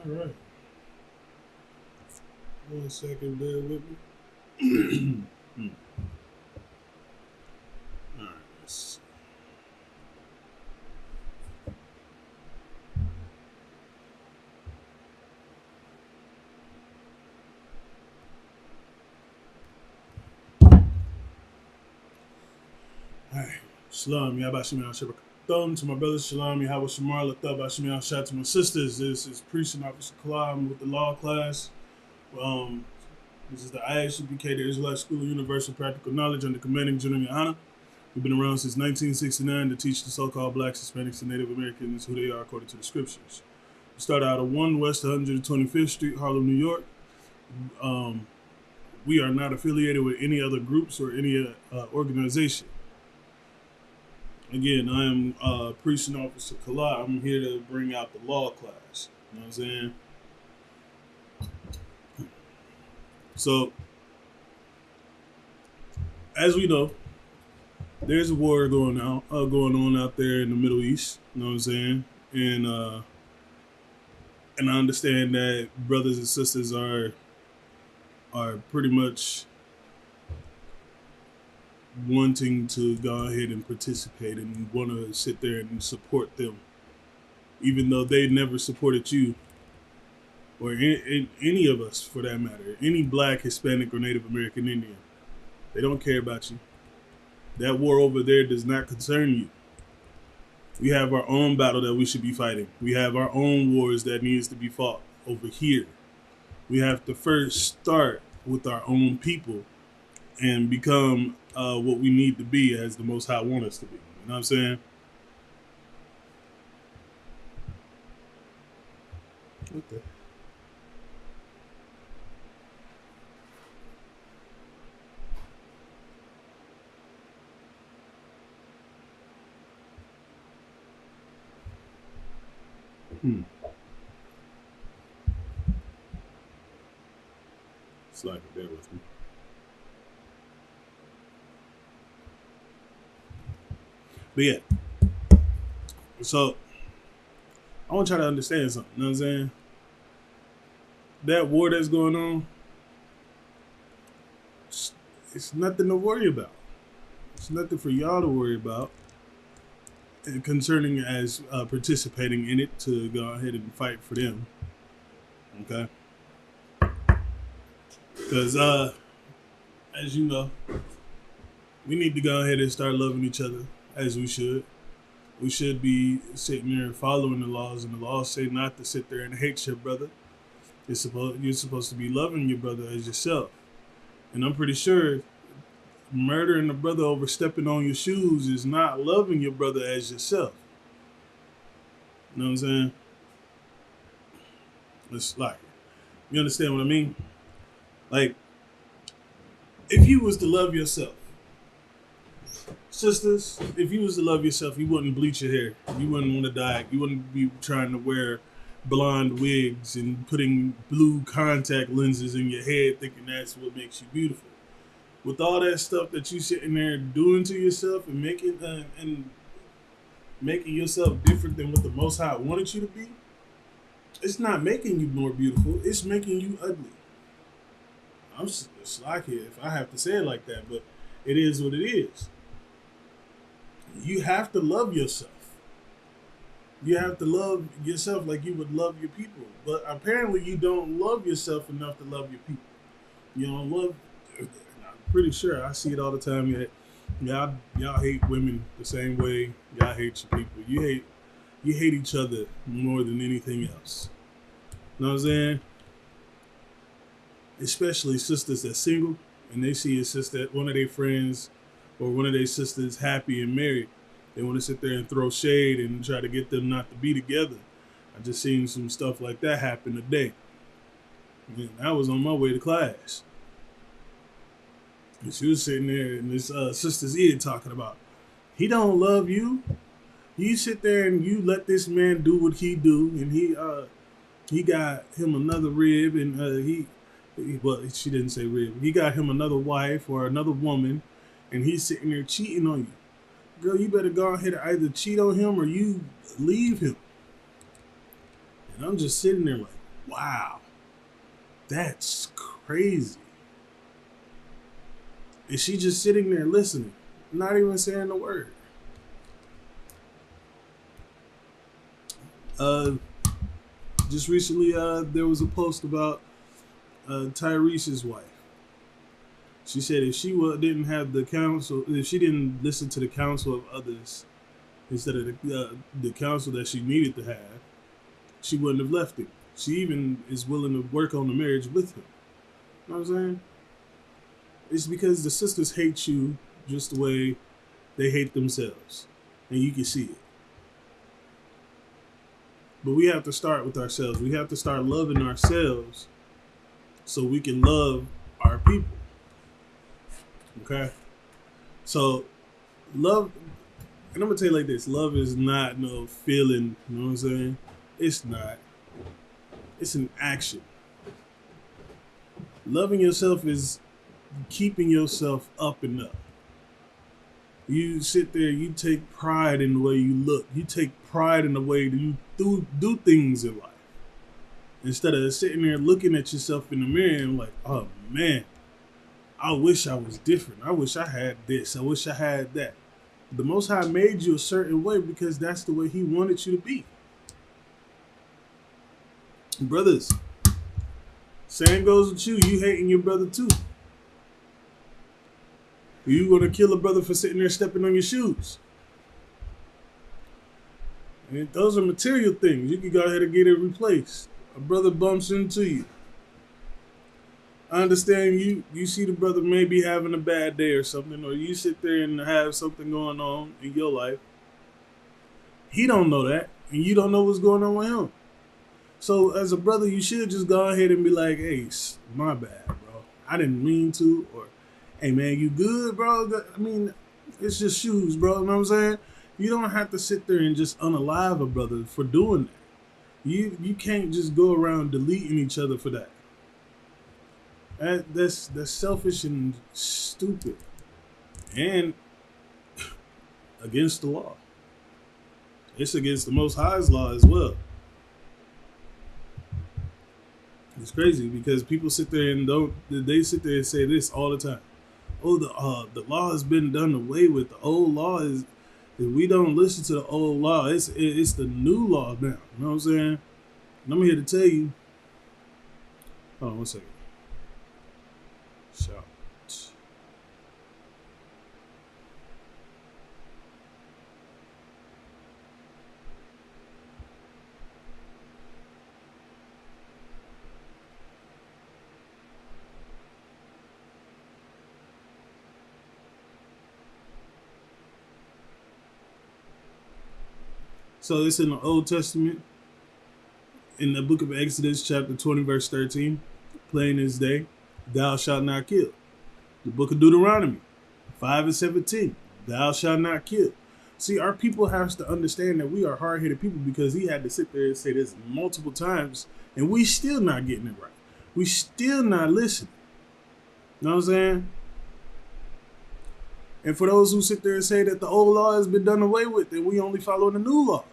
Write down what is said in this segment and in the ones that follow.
All right. 1 second, bear with me. All right. All right. Shalom, Yabashim Shabbat. Thumb to my brothers, Shalom, Yahweh Shamar, Lathab, Bashim Shout to my sisters. This is Priest and Officer Kalam with the law class. Um, this is the Isupk, the Israelite School of Universal Practical Knowledge under commanding General Yohana. We've been around since 1969 to teach the so-called blacks, Hispanics, and Native Americans who they are according to the scriptures. We started out of 1 West 125th Street, Harlem, New York. We are not affiliated with any other groups or any organization. Again, I am Priest and Officer Kala. I'm here to bring out the law class. You know what I'm saying? So, as we know, there's a war going on out there in the Middle East. You know what I'm saying? And I understand that brothers and sisters are pretty much wanting to go ahead and participate and want to sit there and support them, even though they never supported you or any of us for that matter, any black, Hispanic, or Native American Indian. They don't care about you. That war over there does not concern you. We have our own battle that we should be fighting. We have our own wars that needs to be fought over here. We have to first start with our own people and become what we need to be as the Most High want us to be. You know what I'm saying? Okay. It's like bear with me. But yeah. So I want y'all to understand something, you know what I'm saying? That war that's going on, it's nothing to worry about. It's nothing for y'all to worry about concerning as participating in it to go ahead and fight for them. Okay? Because, as you know, we need to go ahead and start loving each other as we should. We should be sitting there following the laws, and the laws say not to sit there and hate your brother. You're supposed to be loving your brother as yourself. And I'm pretty sure murdering a brother over stepping on your shoes is not loving your brother as yourself. You know what I'm saying? It's like, you understand what I mean? Like, if you was to love yourself, sisters, if you was to love yourself, you wouldn't bleach your hair. You wouldn't want to dye it. You wouldn't be trying to wear blonde wigs and putting blue contact lenses in your head thinking that's what makes you beautiful. With all that stuff that you sitting there doing to yourself and making yourself different than what the Most High wanted you to be, it's not making you more beautiful. It's making you ugly. I'm slack here if I have to say it like that, but it is what it is. You have to love yourself. You have to love yourself like you would love your people. But apparently you don't love yourself enough to love your people. You don't love... I'm pretty sure I see it all the time. Y'all hate women the same way y'all hate your people. You hate each other more than anything else. You know what I'm saying? Especially sisters that's single and they see a sister, one of their friends or one of their sisters happy and married. They want to sit there and throw shade and try to get them not to be together. I just seen some stuff like that happen today. And I was on my way to class. And she was sitting there in this sister's ear talking about, he don't love you. You sit there and you let this man do what he do, and he got him another rib, and well, she didn't say rib. He got him another wife or another woman, and he's sitting there cheating on you. Girl, you better go ahead and either cheat on him or you leave him. And I'm just sitting there like, Wow, that's crazy. And she just sitting there listening, not even saying a word. Uh, just recently, there was a post about Tyrese's wife. She said if she didn't have the counsel, if she didn't listen to the counsel of others instead of the counsel that she needed to have, she wouldn't have left him. She even is willing to work on the marriage with him. You know what I'm saying? It's because the sisters hate you just the way they hate themselves. And you can see it. But we have to start with ourselves. We have to start loving ourselves so we can love our people. Okay? So, love, and I'm going to tell you like this. Love is not no feeling, you know what I'm saying? It's not. It's an action. Loving yourself is keeping yourself up and up. You sit there, you take pride in the way you look. You take pride in the way that you do things in life. Instead of sitting there looking at yourself in the mirror and like, oh man, I wish I was different. I wish I had this. I wish I had that. The Most High made you a certain way because that's the way He wanted you to be. Brothers, same goes with you. You hating your brother too. You gonna kill a brother for sitting there stepping on your shoes? And those are material things. You can go ahead and get it replaced. A brother bumps into you. I understand you see the brother maybe having a bad day or something, or you sit there and have something going on in your life. He don't know that, and you don't know what's going on with him. So as a brother, you should just go ahead and be like, hey, my bad, bro. I didn't mean to. Or, hey, man, you good, bro? I mean, it's just shoes, bro. You know what I'm saying? You don't have to sit there and just unalive a brother for doing that. You can't just go around deleting each other for that. That's selfish and stupid. And against the law. It's against the Most High's law as well. It's crazy because people sit there and they sit there and say this all the time. Oh, the law has been done away with. The old law is, if we don't listen to the old law, it's the new law now. You know what I'm saying? And I'm here to tell you. Hold on 1 second. Shout. So it's in the Old Testament, in the book of Exodus, chapter 20, verse 13, plain as day, thou shalt not kill. The book of Deuteronomy, 5 and 17, thou shalt not kill. See, our people have to understand that we are hard-headed people because he had to sit there and say this multiple times, and we still not getting it right. We still not listening. You know what I'm saying? And for those who sit there and say that the old law has been done away with and we only follow the new law.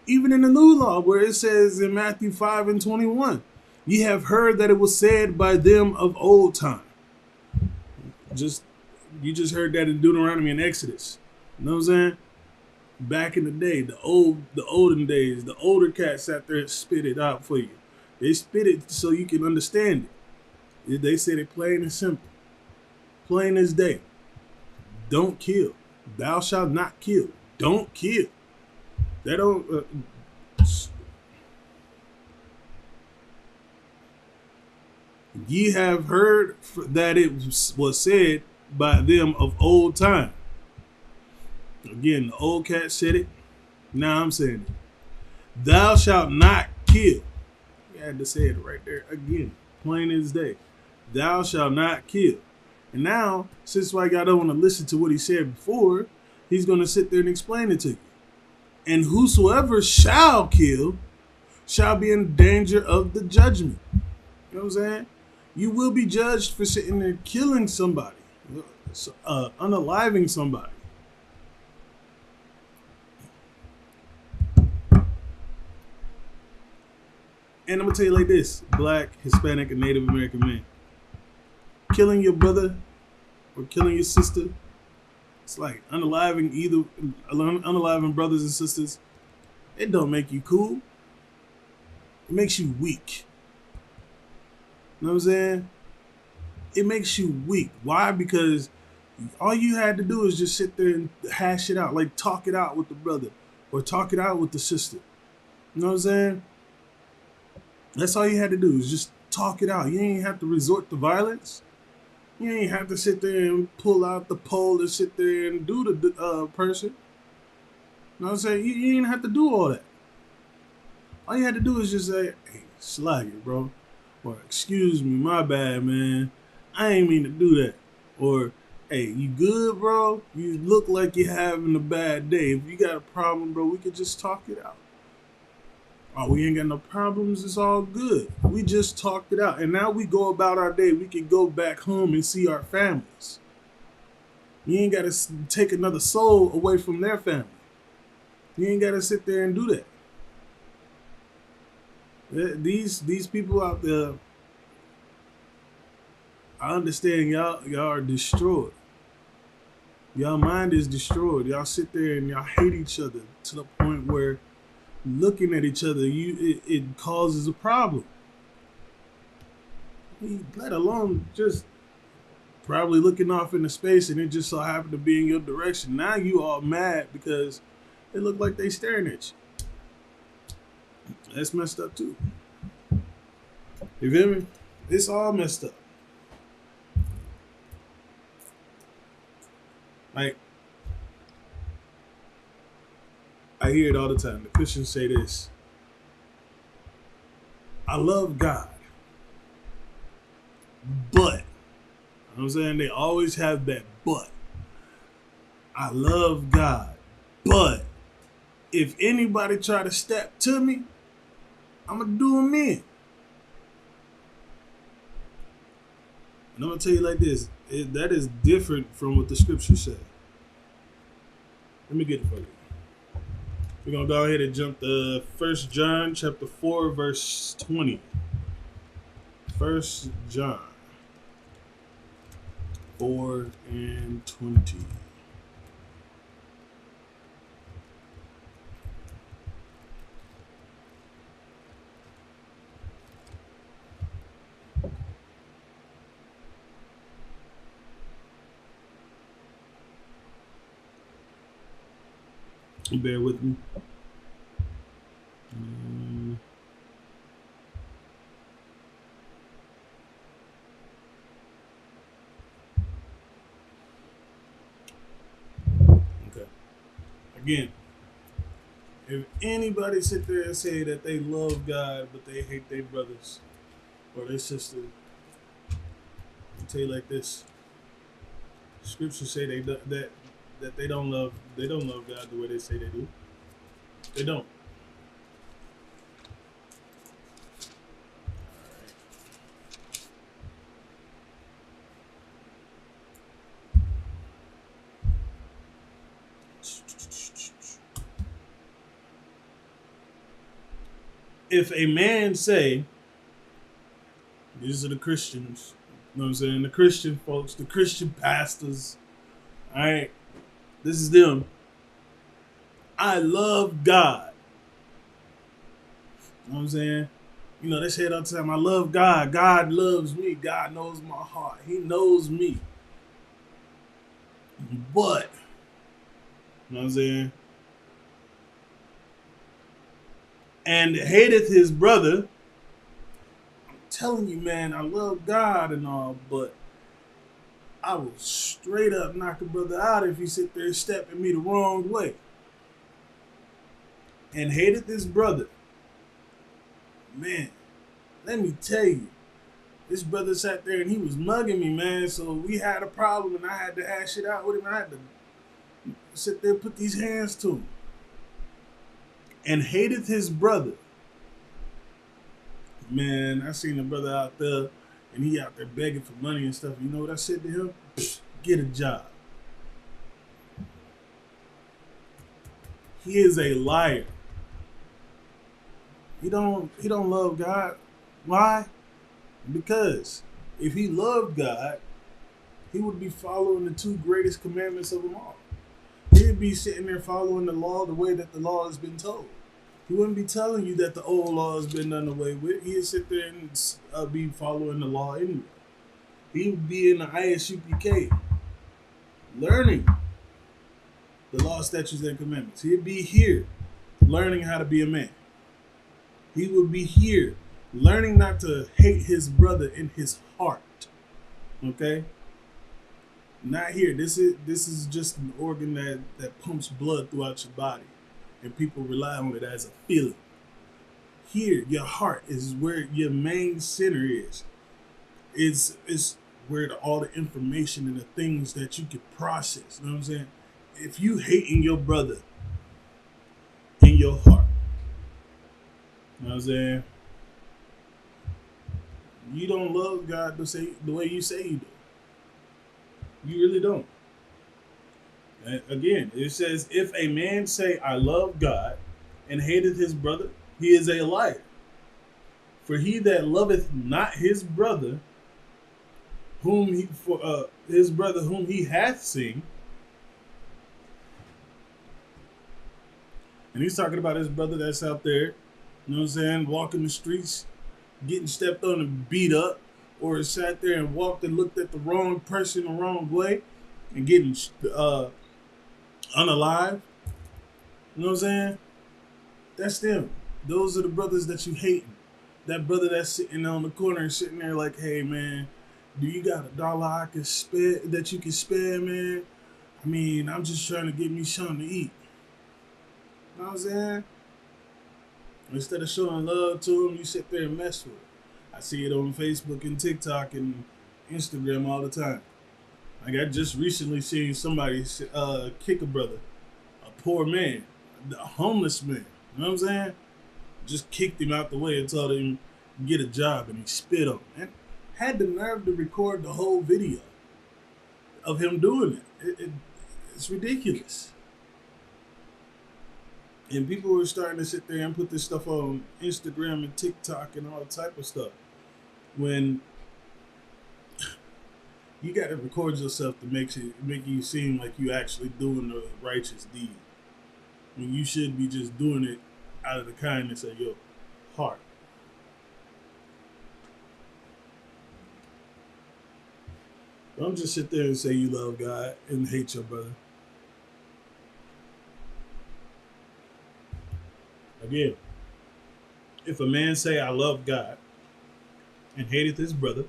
Even in the new law where it says in Matthew 5 and 21, ye have heard that it was said by them of old time. You just heard that in Deuteronomy and Exodus. You know what I'm saying? Back in the day, the olden days, the older cats sat there and spit it out for you. They spit it so you can understand it. They said it plain and simple. Plain as day. Don't kill. Thou shalt not kill. Don't kill. They don't. Ye have heard that it was said by them of old time. Again, the old cat said it. Now I'm saying it. Thou shalt not kill. You had to say it right there again. Plain as day. Thou shalt not kill. And now, since y'all don't want to listen to what he said before, he's going to sit there and explain it to you. And whosoever shall kill shall be in danger of the judgment. You know what I'm saying? You will be judged for sitting there killing somebody, unaliving somebody. And I'm gonna tell you like this: Black, Hispanic, and Native American man, killing your brother or killing your sister, it's like unaliving brothers and sisters. It don't make you cool. It makes you weak. You know what I'm saying? It makes you weak. Why? Because all you had to do is just sit there and hash it out, like talk it out with the brother or talk it out with the sister. You know what I'm saying? That's all you had to do is just talk it out. You ain't have to resort to violence. You ain't have to sit there and pull out the pole and sit there and do the person. You know what I'm saying? You ain't have to do all that. All you had to do is just say, hey, slag it, bro. Or, excuse me, my bad, man. I ain't mean to do that. Or, hey, you good, bro? You look like you're having a bad day. If you got a problem, bro, we could just talk it out. Oh, we ain't got no problems. It's all good. We just talked it out. And now we go about our day. We can go back home and see our families. You ain't got to take another soul away from their family. You ain't got to sit there and do that. These people out there, I understand y'all are destroyed. Y'all mind is destroyed. Y'all sit there and y'all hate each other to the point where looking at each other, it causes a problem. Let alone just probably looking off into space and it just so happened to be in your direction. Now you all mad because it looked like they staring at you. That's messed up too. You feel me? It's all messed up. Like, I hear it all the time. The Christians say this: I love God, but, you know what I'm saying? They always have that but. I love God, but if anybody try to step to me, I'm going to do them in. And I'm going to tell you like this. That is different from what the scriptures say. Let me get it for you. We're going to go ahead and jump to 1 John chapter 4, verse 20. 1 John 4 and 20. Bear with me. Okay. Again, if anybody sit there and say that they love God but they hate their brothers or their sisters, I'll tell you like this: scriptures say that they don't love God the way they say they do. They don't. If a man say, these are the Christians, you know what I'm saying? The Christian folks, the Christian pastors, all right, this is them. I love God. You know what I'm saying? You know, they say it all the time. I love God. God loves me. God knows my heart. He knows me. But, you know what I'm saying? And hateth his brother. I'm telling you, man, I love God and all, but I will straight up knock a brother out if he sit there stepping me the wrong way. And hated this brother. Man, let me tell you, this brother sat there and he was mugging me, man. So we had a problem and I had to hash it out with him. I had to sit there and put these hands to him. And hated his brother. Man, I seen the brother out there and he out there begging for money and stuff. You know what I said to him? Get a job. He is a liar. He don't love God. Why? Because if he loved God, he would be following the two greatest commandments of them all. He'd be sitting there following the law the way that the law has been told. He wouldn't be telling you that the old law has been done away with. He'd sit there and be following the law anyway. He would be in the Isupk learning the law, statutes, and commandments. He'd be here learning how to be a man. He would be here learning not to hate his brother in his heart. Okay? Not here. This is just an organ that pumps blood throughout your body. And people rely on it as a feeling. Here, your heart is where your main center is. It's where all the information and the things that you can process. You know what I'm saying? If you hating your brother in your heart, you know what I'm saying? You don't love God the way you say you do. You really don't. And again, it says, if a man say, I love God, and hateth his brother, he is a liar. For he that loveth not his brother, whom he hath seen, and he's talking about his brother that's out there, you know what I'm saying, walking the streets, getting stepped on and beat up, or sat there and walked and looked at the wrong person the wrong way, and getting unalive. You know what I'm saying? That's them. Those are the brothers that you hating. That brother that's sitting on the corner and sitting there like, hey man, do you got $1 I can spare that you can spare, man? I mean, I'm just trying to get me something to eat. You know what I'm saying? Instead of showing love to him, you sit there and mess with him. I see it on Facebook and TikTok and Instagram all the time. Like I just recently seen somebody kick a brother, a poor man, a homeless man. You know what I'm saying? Just kicked him out the way and told him get a job, and he spit on him. And had the nerve to record the whole video of him doing it. It's ridiculous. And people were starting to sit there and put this stuff on Instagram and TikTok and all type of stuff. When you got to record yourself to make you seem like you actually doing the righteous deed, when you should be just doing it out of the kindness of your heart. Don't just sit there and say you love God and hate your brother. Again, if a man say I love God and hateth his brother,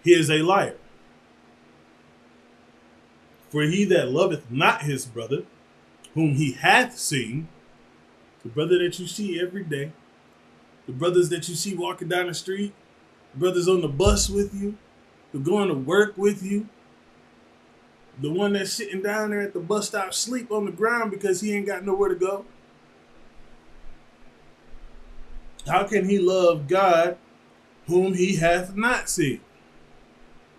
he is a liar. For he that loveth not his brother, whom he hath seen, the brother that you see every day, the brothers that you see walking down the street, the brothers on the bus with you, the going to work with you, the one that's sitting down there at the bus stop sleep on the ground because he ain't got nowhere to go. How can he love God whom he hath not seen?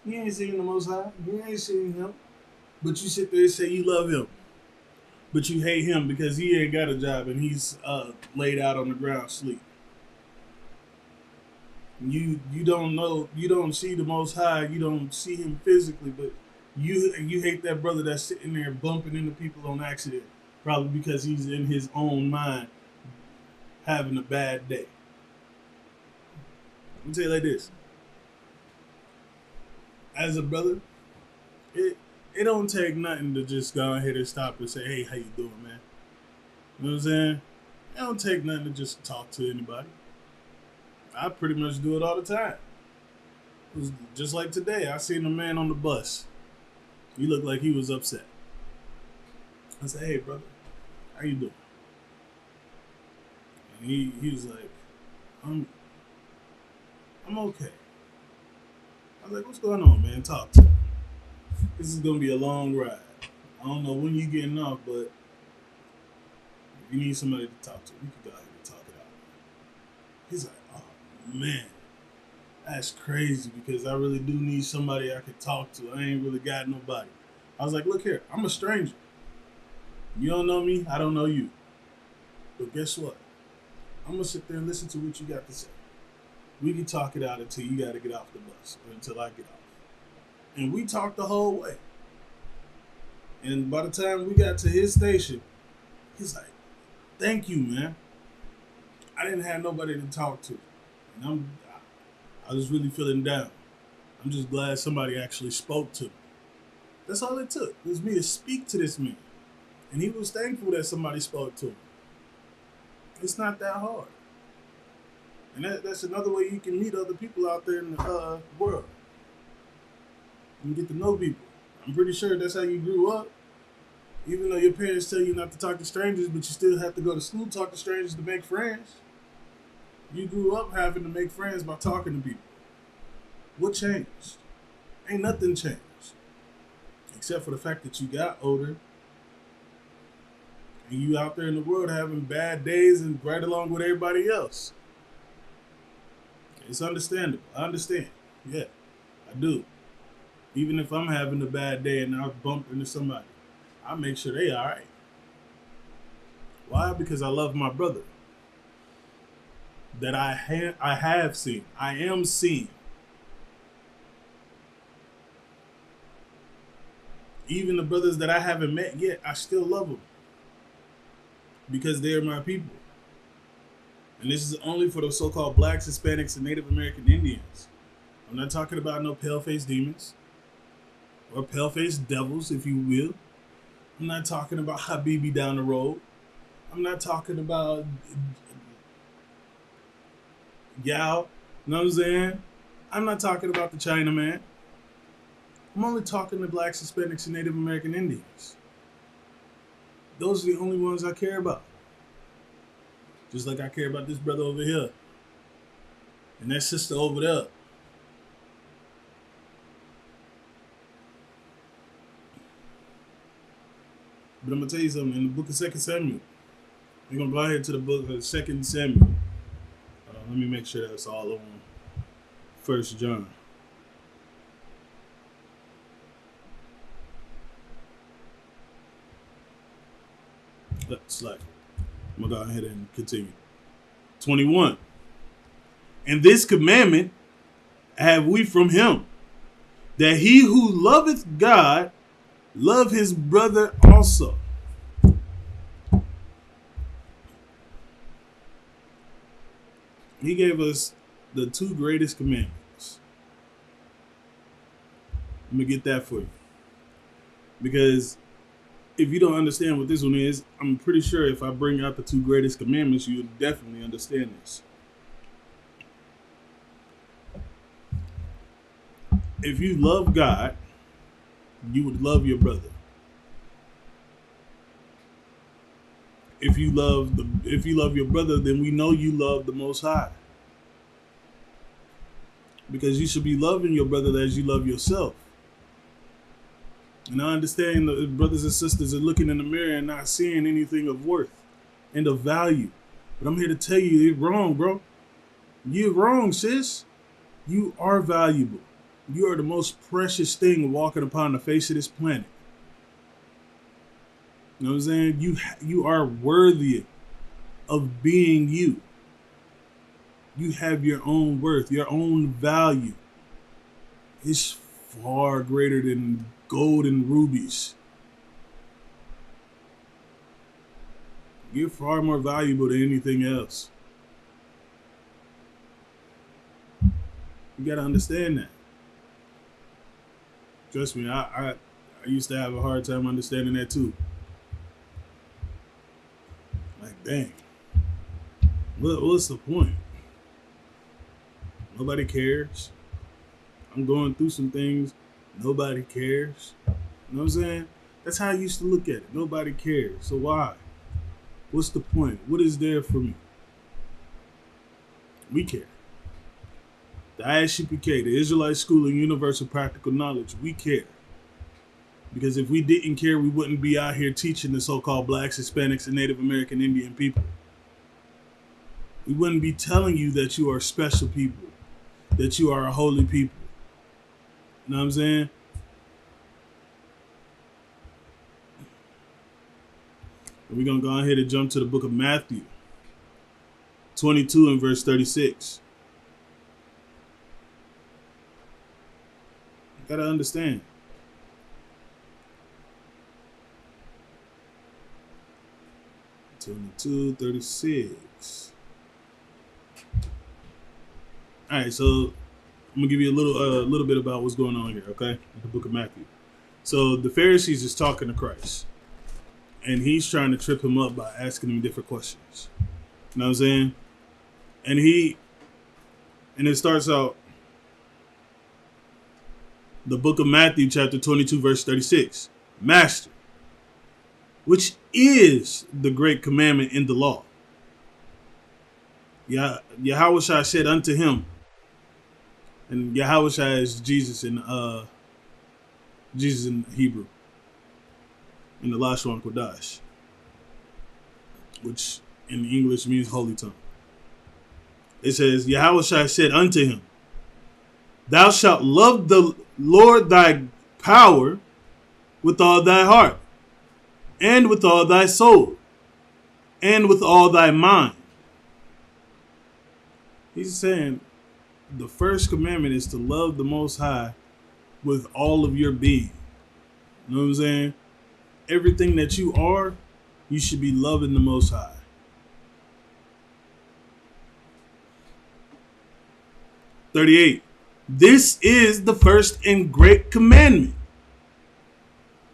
You ain't seen the Most High. You ain't seen him. But you sit there and say you love him. But you hate him because he ain't got a job and he's laid out on the ground asleep. You don't know, you don't see the Most High, you don't see him physically, but you hate that brother that's sitting there bumping into people on accident, probably because he's in his own mind having a bad day. Let me tell you like this. As a brother, it don't take nothing to just go ahead and stop and say, hey, how you doing, man? You know what I'm saying? It don't take nothing to just talk to anybody. I pretty much do it all the time. It was just like today, I seen a man on the bus. He looked like he was upset. I said, hey, brother, how you doing? And he was like, I'm okay. I was like, what's going on, man? Talk to me. This is going to be a long ride. I don't know when you're getting off, but if you need somebody to talk to, we can go ahead and talk it out. He's like, oh, man, that's crazy because I really do need somebody I can talk to. I ain't really got nobody. I was like, look here, I'm a stranger. You don't know me, I don't know you. But guess what? I'm gonna sit there and listen to what you got to say. We can talk it out until you got to get off the bus or until I get off. And we talked the whole way. And by the time we got to his station, he's like, "Thank you, man. I didn't have nobody to talk to, and I was really feeling down. I'm just glad somebody actually spoke to me. That's all it took. It was me to speak to this man, and he was thankful that somebody spoke to him. It's not that hard, and that's another way you can meet other people out there in the world. You get to know people. I'm pretty sure that's how you grew up. Even though your parents tell you not to talk to strangers, but you still have to go to school, talk to strangers to make friends. You grew up having to make friends by talking to people. What changed? Ain't nothing changed. Except for the fact that you got older and you out there in the world having bad days and right along with everybody else. It's understandable. I understand. Yeah, I do. Even if I'm having a bad day and I bump into somebody, I make sure they all right. Why? Because I love my brother. That I have seen. I am seeing. Even the brothers that I haven't met yet, I still love them. Because they're my people. And this is only for the so-called blacks, Hispanics, and Native American Indians. I'm not talking about no pale-faced demons. Or pale-faced devils, if you will. I'm not talking about Habibi down the road. I'm not talking about Yao. You know what I'm saying? I'm not talking about the Chinaman. I'm only talking to blacks, Hispanics, and Native American Indians. Those are the only ones I care about. Just like I care about this brother over here. And that sister over there. But I'm going to tell you something. In the book of 2 Samuel, we're going to go ahead to the book of 2 Samuel. Let me make sure that's all on 1 John. Slack. I'm going to go ahead and continue. 21. And this commandment have we from him, that he who loveth God love his brother also. He gave us the two greatest commandments. Let me get that for you. Because if you don't understand what this one is, I'm pretty sure if I bring out the two greatest commandments, you would definitely understand this. If you love God, you would love your brother. If you love your brother, then we know you love the Most High. Because you should be loving your brother as you love yourself. And I understand that brothers and sisters are looking in the mirror and not seeing anything of worth and of value. But I'm here to tell you, you're wrong, bro. You're wrong, sis. You are valuable. You are the most precious thing walking upon the face of this planet. You know what I'm saying? You are worthy of being you. You have your own worth, your own value. It's far greater than gold and rubies. You're far more valuable than anything else. You gotta understand that. Trust me, I used to have a hard time understanding that too. Like, dang, what's the point? Nobody cares. I'm going through some things. Nobody cares. You know what I'm saying? That's how I used to look at it. Nobody cares. So why? What's the point? What is there for me? We care. The Isupk, the Israelite School of Universal Practical Knowledge, we care. Because if we didn't care, we wouldn't be out here teaching the so-called blacks, Hispanics, and Native American Indian people. We wouldn't be telling you that you are special people, that you are a holy people. You know what I'm saying? And we're going to go ahead and jump to the book of Matthew. 22 and verse 36. You gotta understand. (22, 36). All right, so I'm gonna give you a little bit about what's going on here, okay? In the book of Matthew. So the Pharisees is talking to Christ, and he's trying to trip him up by asking him different questions. You know what I'm saying? And it starts out the book of Matthew, chapter 22, verse 36. Master, which is the great commandment in the law? Yahushua said unto him, and Yahushua is Jesus in Hebrew, in the Lashon Kodash, which in English means holy tongue. It says, Yahushua said unto him, thou shalt love the Lord thy power with all thy heart, and with all thy soul, and with all thy mind. He's saying the first commandment is to love the Most High with all of your being. You know what I'm saying? Everything that you are, you should be loving the Most High. (38) This is the first and great commandment.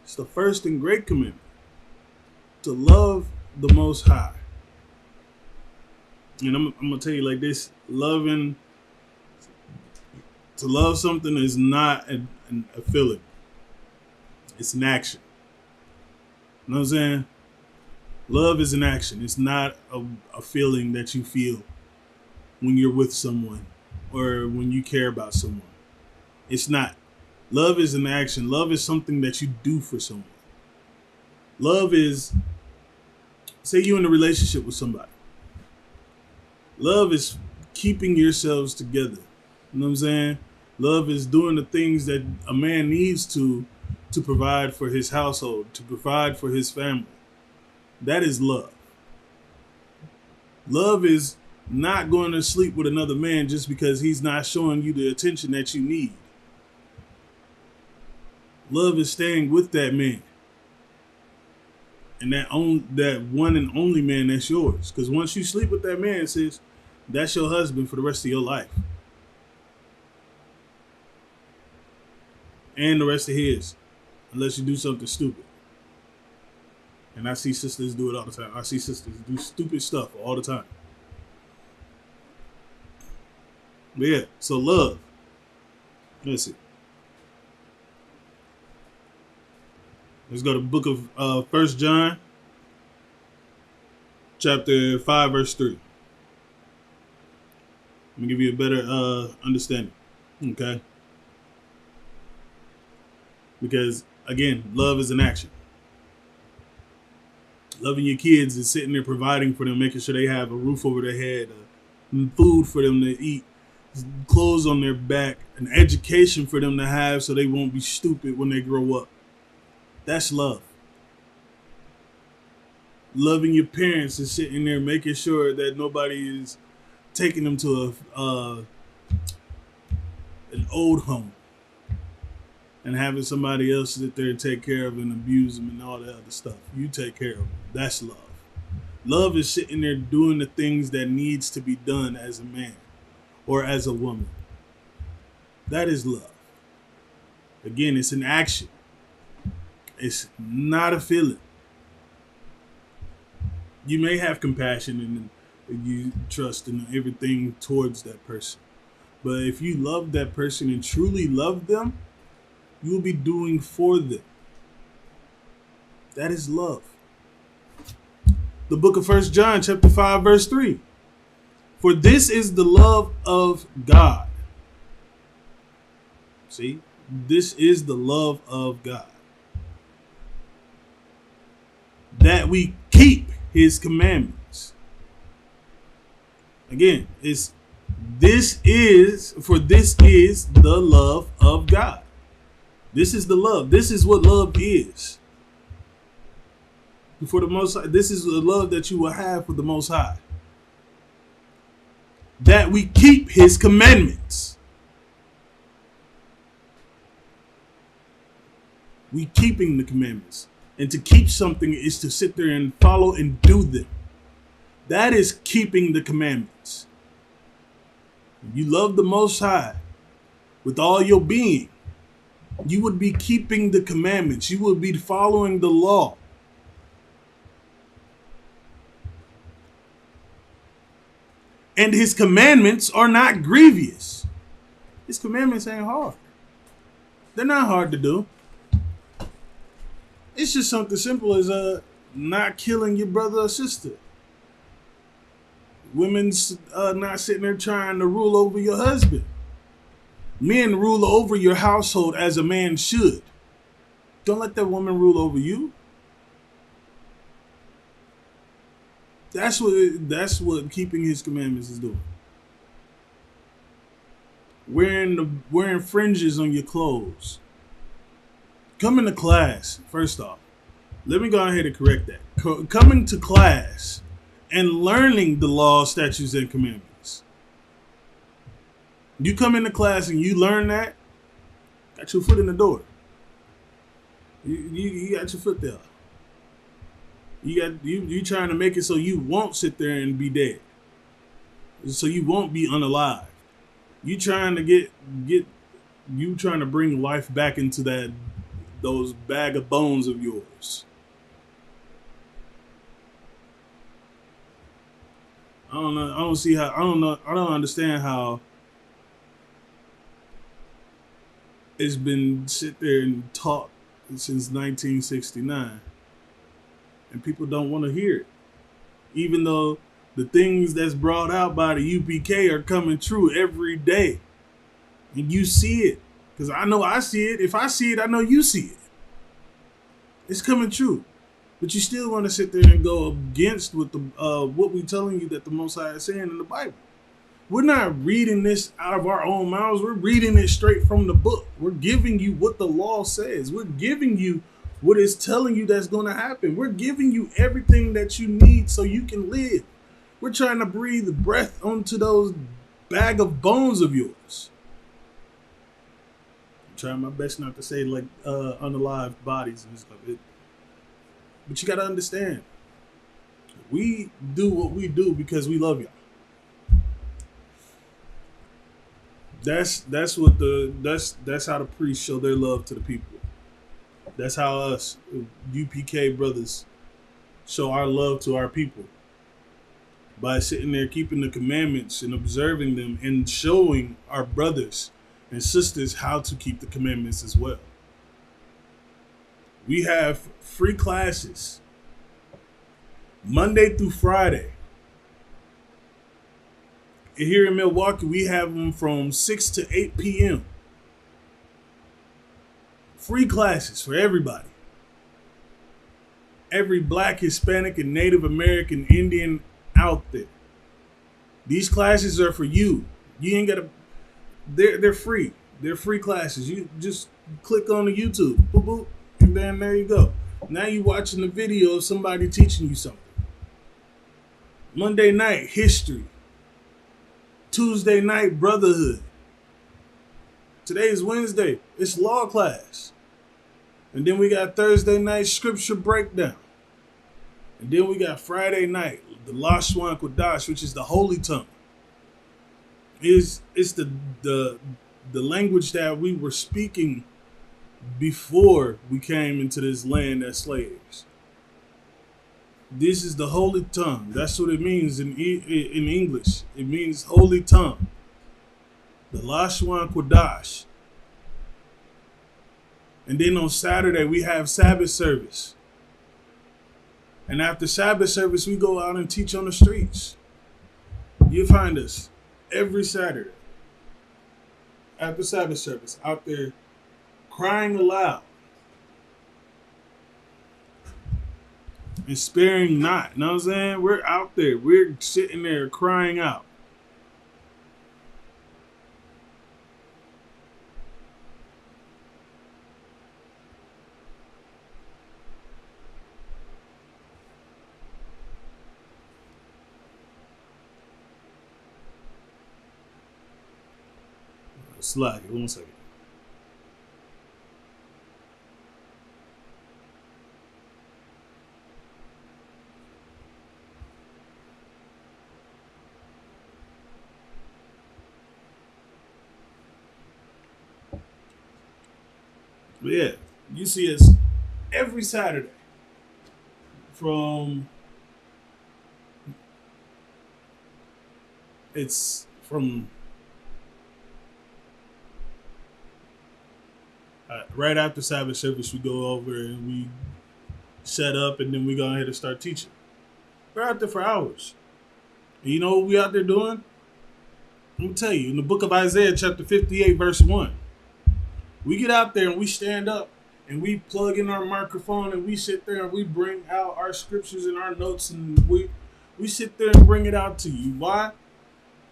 It's the first and great commandment. To love the Most High. And I'm going to tell you like this. To love something is not a feeling. It's an action. You know what I'm saying? Love is an action. It's not a feeling that you feel when you're with someone or when you care about someone. It's not. Love is an action. Love is something that you do for someone. Love is, say you're in a relationship with somebody. Love is keeping yourselves together. You know what I'm saying? Love is doing the things that a man needs to provide for his household, to provide for his family. That is love. Love is not going to sleep with another man just because he's not showing you the attention that you need. Love is staying with that man. And that one and only man that's yours. Because once you sleep with that man, sis, that's your husband for the rest of your life. And the rest of his. Unless you do something stupid. And I see sisters do it all the time. I see sisters do stupid stuff all the time. But yeah, so love. Let's see. Let's go to the book of 1 John, chapter 5, verse 3. Let me give you a better understanding. Okay? Because, again, love is an action. Loving your kids is sitting there providing for them, making sure they have a roof over their head, food for them to eat, clothes on their back, an education for them to have so they won't be stupid when they grow up. That's love. Loving your parents is sitting there making sure that nobody is taking them to an old home and having somebody else sit there and take care of and abuse them and all that other stuff. You take care of them. That's love. Love is sitting there doing the things that needs to be done as a man or as a woman. That is love. Again, it's an action. It's not a feeling. You may have compassion and you trust in everything towards that person. But if you love that person and truly love them, you will be doing for them. That is love. The book of 1 John, chapter 5, verse 3. For this is the love of God. See? This is the love of God. That we keep his commandments. Again, this is the love of God. This is the love. This is what love is. For the Most High, this is the love that you will have for the Most High. that we keep his commandments. We keeping the commandments. And to keep something is to sit there and follow and do them. That is keeping the commandments. You love the Most High with all your being. You would be keeping the commandments. You would be following the law. And his commandments are not grievous. His commandments ain't hard. They're not hard to do. It's just something simple as not killing your brother or sister. Women's not sitting there trying to rule over your husband. Men rule over your household as a man should. Don't let that woman rule over you. That's what keeping his commandments is doing. Wearing fringes on your clothes. Coming to class, first off. Let me go ahead and correct that. Coming to class and learning the law, statutes, and commandments. You come into class and you learn that, got your foot in the door. You got your foot there. You trying to make it so you won't sit there and be dead. So you won't be unalive. You trying to bring life back into those bag of bones of yours. I don't know. I don't see how. I don't know. I don't understand how it's been sit there and taught since 1969, and people don't want to hear it, even though the things that's brought out by the UPK are coming true every day, and you see it. Because I know I see it. If I see it, I know you see it. It's coming true. But you still want to sit there and go against what we're telling you that the Most High is saying in the Bible. We're not reading this out of our own mouths. We're reading it straight from the book. We're giving you what the law says. We're giving you what it's telling you that's going to happen. We're giving you everything that you need so you can live. We're trying to breathe breath onto those bag of bones of yours. I'm trying my best not to say like unalived bodies and stuff. But you got to understand, we do what we do because we love y'all. That's how the priests show their love to the people. That's how us UPK brothers show our love to our people, by sitting there keeping the commandments and observing them and showing our brothers and sisters how to keep the commandments as well. We have free classes Monday through Friday. Here in Milwaukee, we have them from 6 to 8 p.m. Free classes for everybody. Every Black, Hispanic, and Native American Indian out there. These classes are for you. You ain't gotta. They're free. They're free classes. You just click on the YouTube. Boop, boop. And then there you go. Now you're watching the video of somebody teaching you something. Monday night, history. Tuesday night, brotherhood. Today is Wednesday. It's law class. And then we got Thursday night, scripture breakdown. And then we got Friday night, the Lashwan Kodash, which is the holy tongue. It's the language that we were speaking before we came into this land as slaves. This is the holy tongue. That's what it means in English. It means holy tongue. The Lashwan Kodash. And then on Saturday, we have Sabbath service. And after Sabbath service, we go out and teach on the streets. You'll find us every Saturday after Sabbath service out there crying aloud and sparing not. You know what I'm saying? We're out there. We're sitting there crying out. Slide. 1 second. But yeah, you see us every Saturday from it's from right after Sabbath service. We go over and we set up, and then we go ahead and start teaching. We're out there for hours. And you know what we out there doing? I'm gonna tell you in the book of Isaiah, chapter 58, verse 1. We get out there and we stand up and we plug in our microphone and we sit there and we bring out our scriptures and our notes and we sit there and bring it out to you. Why?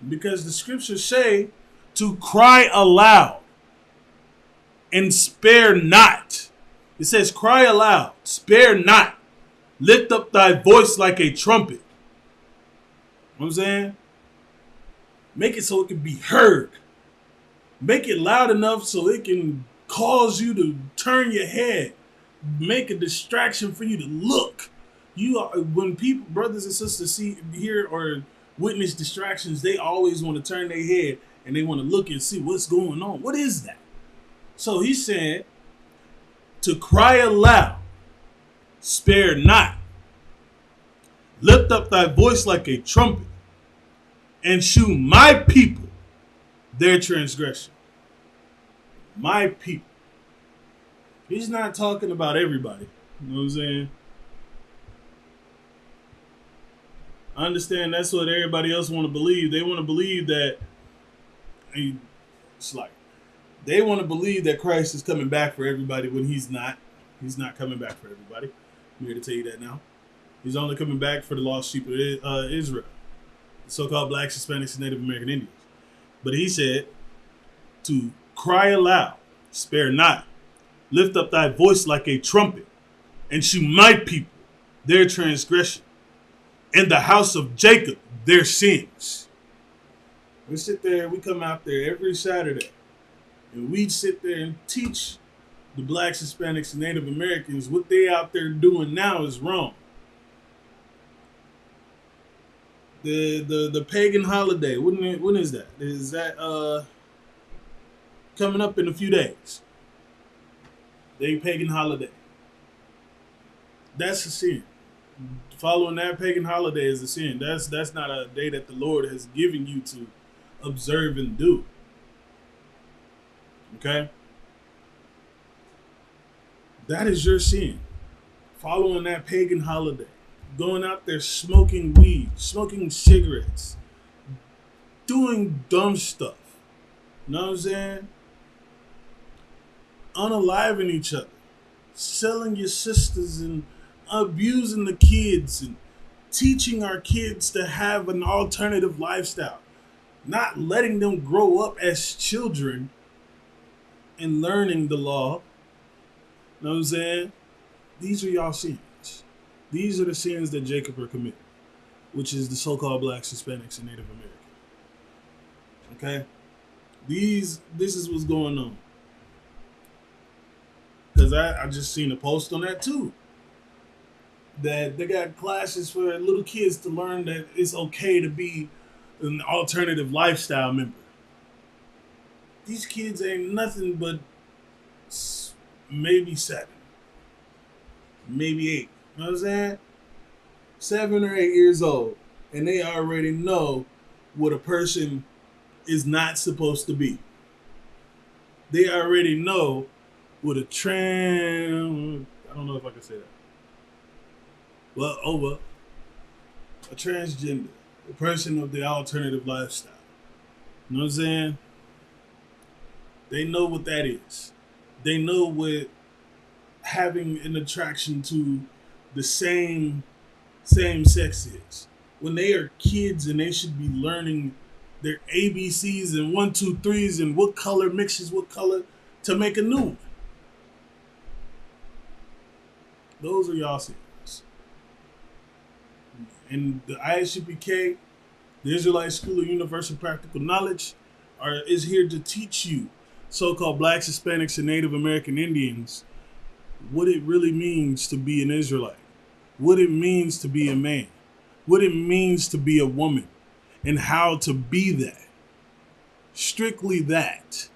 Because the scriptures say to cry aloud and spare not. It says, cry aloud, spare not. Lift up thy voice like a trumpet. You know what I'm saying? Make it so it can be heard. Make it loud enough so it can cause you to turn your head. Make a distraction for you to look. When people, brothers and sisters, hear or witness distractions, they always want to turn their head and they want to look and see what's going on. What is that? So he said to cry aloud, spare not. Lift up thy voice like a trumpet and shew my people their transgression. My people. He's not talking about everybody. You know what I'm saying? I understand that's what everybody else want to believe. They want to believe that it's like they want to believe that Christ is coming back for everybody when he's not. He's not coming back for everybody. I'm here to tell you that now. He's only coming back for the lost sheep of Israel, the so-called blacks, Hispanics, and Native American Indians. But he said to cry aloud, spare not, lift up thy voice like a trumpet, and shew my people their transgression, and the house of Jacob their sins. We sit there, we come out there every Saturday, and we sit there and teach the blacks, Hispanics, and Native Americans what they out there doing now is wrong. The pagan holiday, when is that? Is that coming up in a few days? The pagan holiday. That's a sin. Following that pagan holiday is a sin. That's not a day that the Lord has given you to observe and do. Okay? That is your sin. Following that pagan holiday. Going out there smoking weed, smoking cigarettes, doing dumb stuff. You know what I'm saying? Unaliving each other, selling your sisters and abusing the kids and teaching our kids to have an alternative lifestyle. Not letting them grow up as children and learning the law. You know what I'm saying? These are y'all sins. These are the sins that Jacob are committing, which is the so-called blacks, Hispanics, and Native American. Okay? This is what's going on. Because I just seen a post on that too. That they got classes for little kids to learn that it's okay to be an alternative lifestyle member. These kids ain't nothing but maybe 7, maybe 8. You know what I'm saying? 7 or 8 years old. And they already know what a person is not supposed to be. They already know what a I don't know if I can say that. Well, a transgender, a person of the alternative lifestyle. You know what I'm saying? They know what that is. They know what having an attraction to the same sex is. When they are kids and they should be learning their ABCs and 1, 2, 3s and what color mixes what color to make a new one. Those are y'all sins. And the ISUPK, the Israelite School of Universal Practical Knowledge, is here to teach you, so-called blacks, Hispanics, and Native American Indians, what it really means to be an Israelite, what it means to be a man, what it means to be a woman, and how to be that. Strictly that.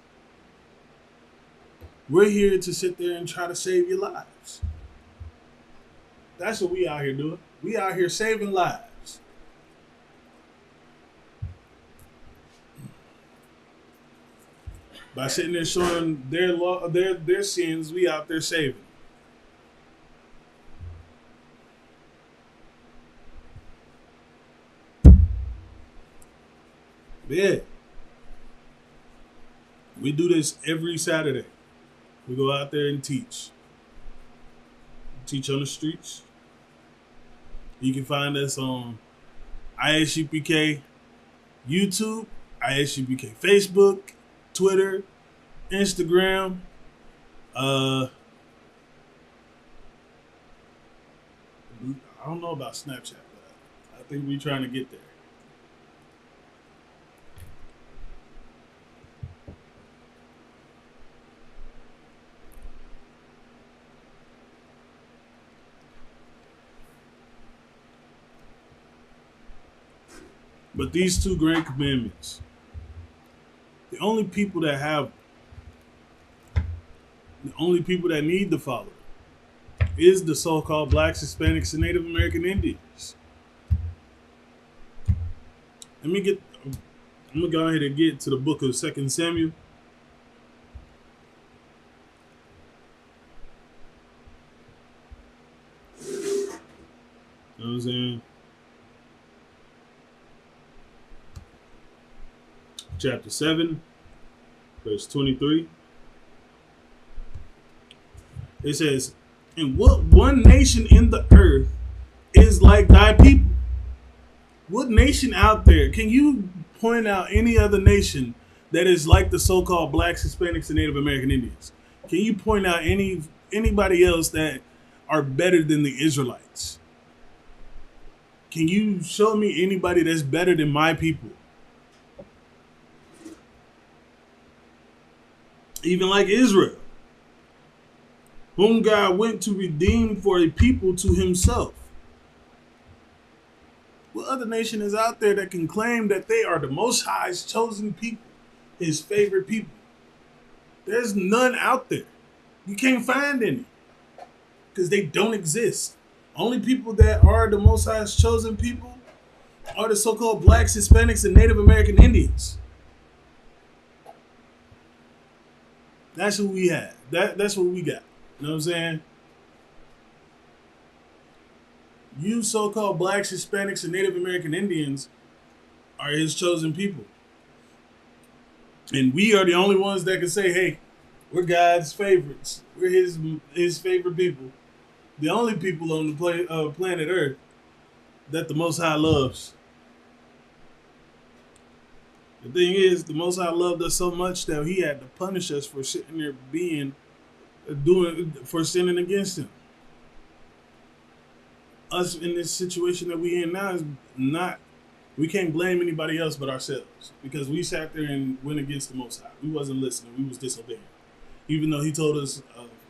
We're here to sit there and try to save your lives. That's what we out here doing. We out here saving lives. By sitting there showing their sins, we out there saving. Yeah. We do this every Saturday. We go out there and teach. Teach on the streets. You can find us on ISUPK YouTube, ISUPK Facebook, Twitter, Instagram. I don't know about Snapchat, but I think we're trying to get there. But these two great commandments, the only people that have, the only people that need to follow is the so-called blacks, Hispanics, and Native American Indians. I'm gonna go ahead and get to the book of 2 Samuel. You know what I'm saying? Chapter 7, verse 23. It says, "And what one nation in the earth is like thy people?" What nation out there, can you point out any other nation that is like the so-called blacks, Hispanics, and Native American Indians? Can you point out anybody else that are better than the Israelites? Can you show me anybody that's better than my people? Even like Israel, whom God went to redeem for a people to himself. What other nation is out there that can claim that they are the Most High's chosen people, his favorite people? There's none out there. You can't find any because they don't exist. Only people that are the Most High's chosen people are the so-called blacks, Hispanics, and Native American Indians. That's who we have. That's what we got. You know what I'm saying? You so-called blacks, Hispanics, and Native American Indians are his chosen people. And we are the only ones that can say, hey, we're God's favorites. We're his favorite people. The only people on the planet Earth that the Most High loves. The thing is, the Most High loved us so much that he had to punish us for sitting there for sinning against him. Us in this situation that we in now is not, we can't blame anybody else but ourselves because we sat there and went against the Most High. We wasn't listening. We was disobeying. Even though he told us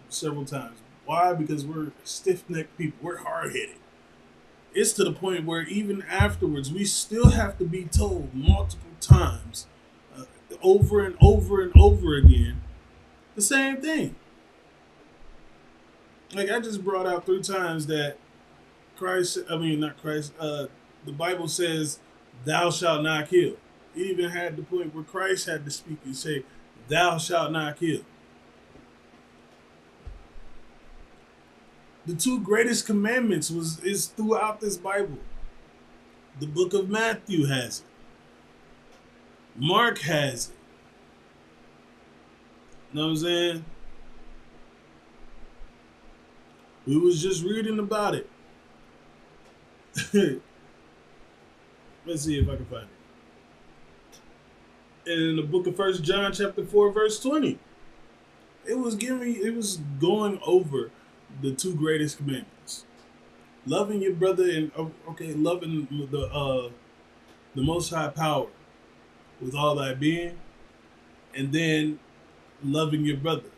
several times. Why? Because we're stiff-necked people. We're hard-headed. It's to the point where even afterwards, we still have to be told multiple times, over and over and over again, the same thing. Like I just brought out 3 times that the Bible says, thou shalt not kill. It even had the point where Christ had to speak and say, thou shalt not kill. The 2 greatest commandments is throughout this Bible. The book of Matthew has it. Mark has it. You know what I'm saying? We was just reading about it. Let's see if I can find it. And in the book of 1 John chapter 4, verse 20, it was going over the 2 greatest commandments. Loving your brother and loving the Most High power with all thy being, and then loving your brother.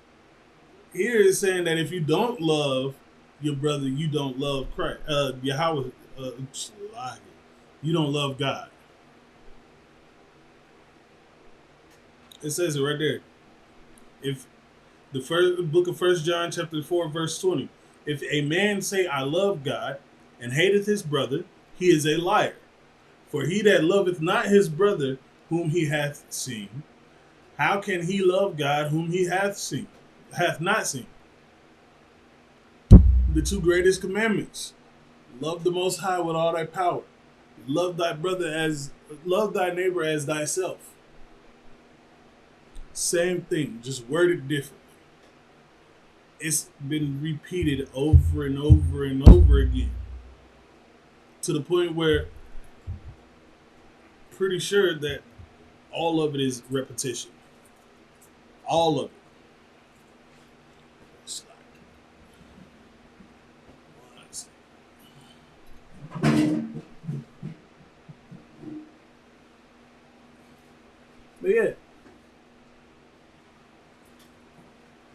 Here is saying that if you don't love your brother, you don't love Christ. Yahweh, you don't love God. It says it right there. If the first book of 1 John chapter 4 verse 20, if a man say I love God and hateth his brother, he is a liar. For he that loveth not his brother whom he hath seen, how can he love God whom he hath not seen? The two greatest commandments: love the Most High with all thy power, love thy neighbor as thyself. Same thing, just worded differently. It's been repeated over and over and over again, to the point where I'm pretty sure that all of it is repetition. All of it. But yeah,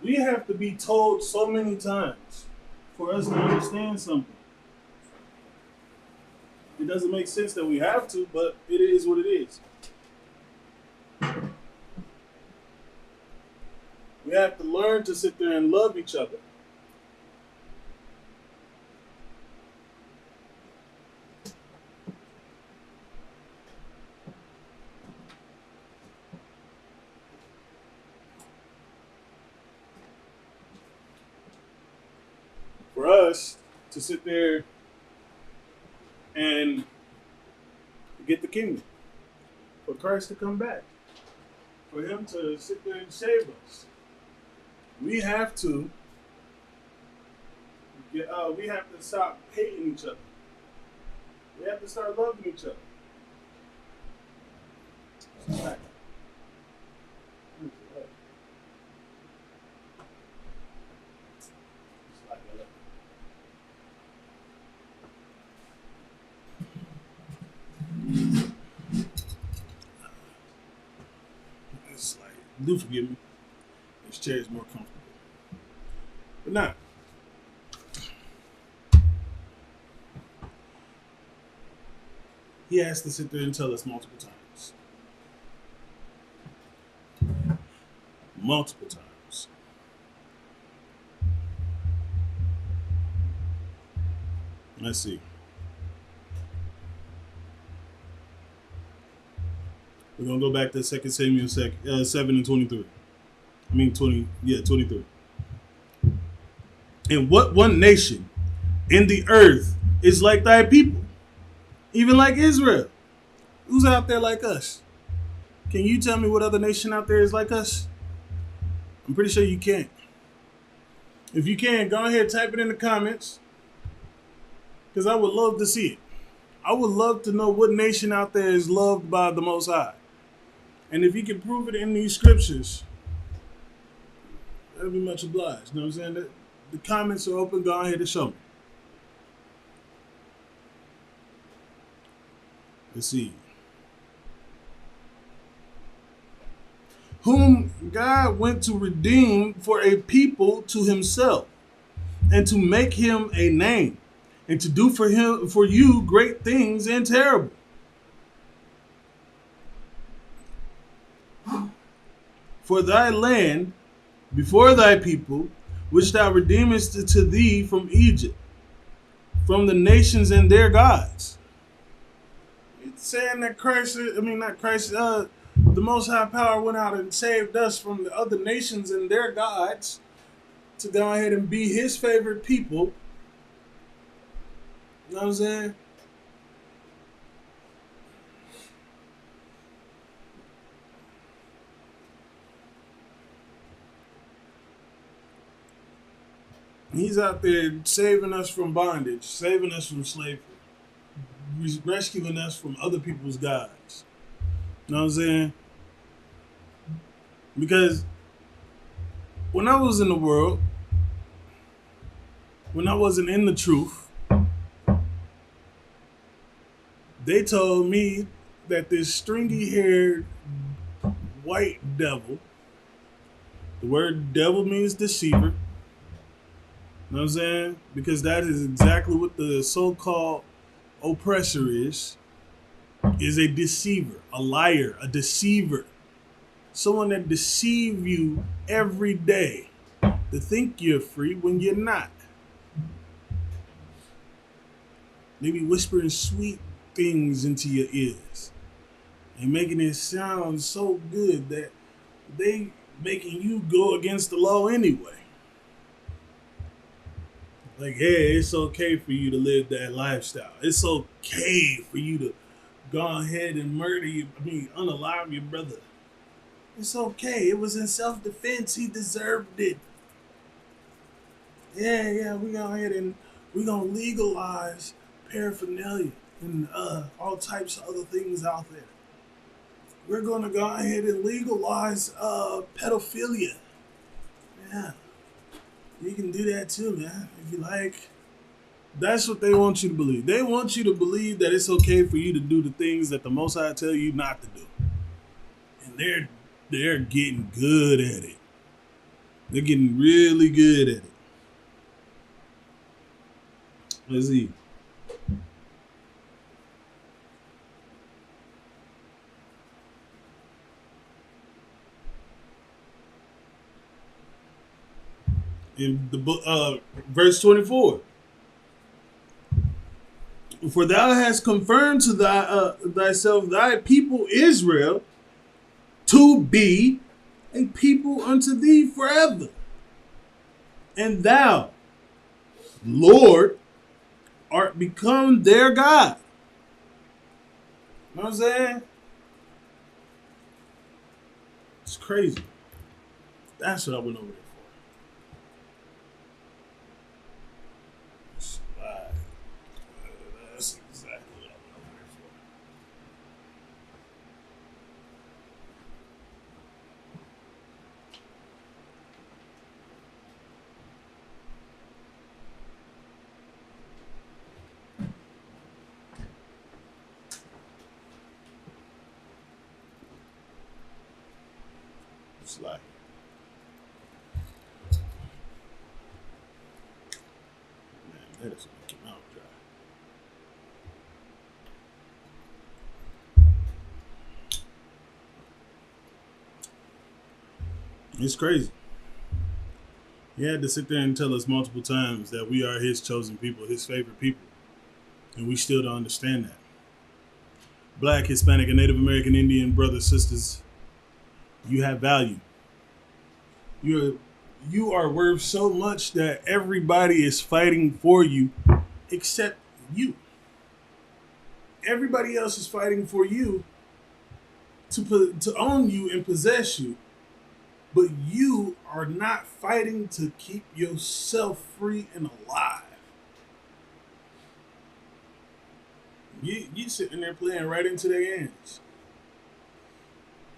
we have to be told so many times for us to understand something. It doesn't make sense that we have to, but it is what it is. We have to learn to sit there and love each other. For us to sit there and get the kingdom, for Christ to come back, for him to sit there and save us, we have to stop hating each other. We have to start loving each other. It's like, do forgive me. This chair is more comfortable. But not. He has to sit there and tell us multiple times. Multiple times. Let's see. We're going to go back to 2 Samuel 7 and 23. 23. And what one nation in the earth is like thy people, even like Israel? Who's out there like us? Can you tell me what other nation out there is like us? I'm pretty sure you can't. If you can, go ahead and type it in the comments, because I would love to see it. I would love to know what nation out there is loved by the Most High. And if you can prove it in these scriptures, that'd be much obliged. You know what I'm saying? The comments are open. Go ahead and show me. Let's see. Whom God went to redeem for a people to himself, and to make him a name, and to do for you great things and terrible. For thy land before thy people, which thou redeemest to thee from Egypt, from the nations and their gods. It's saying that the Most High Power went out and saved us from the other nations and their gods to go ahead and be his favorite people. You know what I'm saying? He's out there saving us from bondage, saving us from slavery, rescuing us from other people's gods. You know what I'm saying? Because when I was in the world, when I wasn't in the truth, they told me that this stringy-haired white devil The word devil means deceiver. You know what I'm saying? Because that is exactly what the so-called oppressor is a deceiver, a liar, a deceiver. Someone that deceive you every day to think you're free when you're not. They be whispering sweet things into your ears and making it sound so good that they making you go against the law anyway. Like, hey, it's okay for you to live that lifestyle. It's okay for you to go ahead and unalive your brother. It's okay. It was in self-defense. He deserved it. Yeah, we go ahead and we gonna legalize paraphernalia and all types of other things out there. We're gonna go ahead and legalize pedophilia. Yeah, you can do that too, man, if you like. That's what they want you to believe. They want you to believe that it's okay for you to do the things that the Most High tell you not to do, and they're getting good at it. They're getting really good at it. Let's see. In the book, verse 24. For thou hast confirmed to thyself thy people Israel to be a people unto thee forever. And thou, Lord, art become their God. You know what I'm saying? It's crazy. That's what I went over there for. That's exactly what I went over there for. It's like, man, that is making my mouth dry. It's crazy. He had to sit there and tell us multiple times that we are his chosen people, his favorite people. And we still don't understand that. Black, Hispanic, and Native American Indian brothers, sisters, you have value. You are worth so much that everybody is fighting for you except you. Everybody else is fighting for you to own you and possess you. But you are not fighting to keep yourself free and alive. You sitting there playing right into their hands.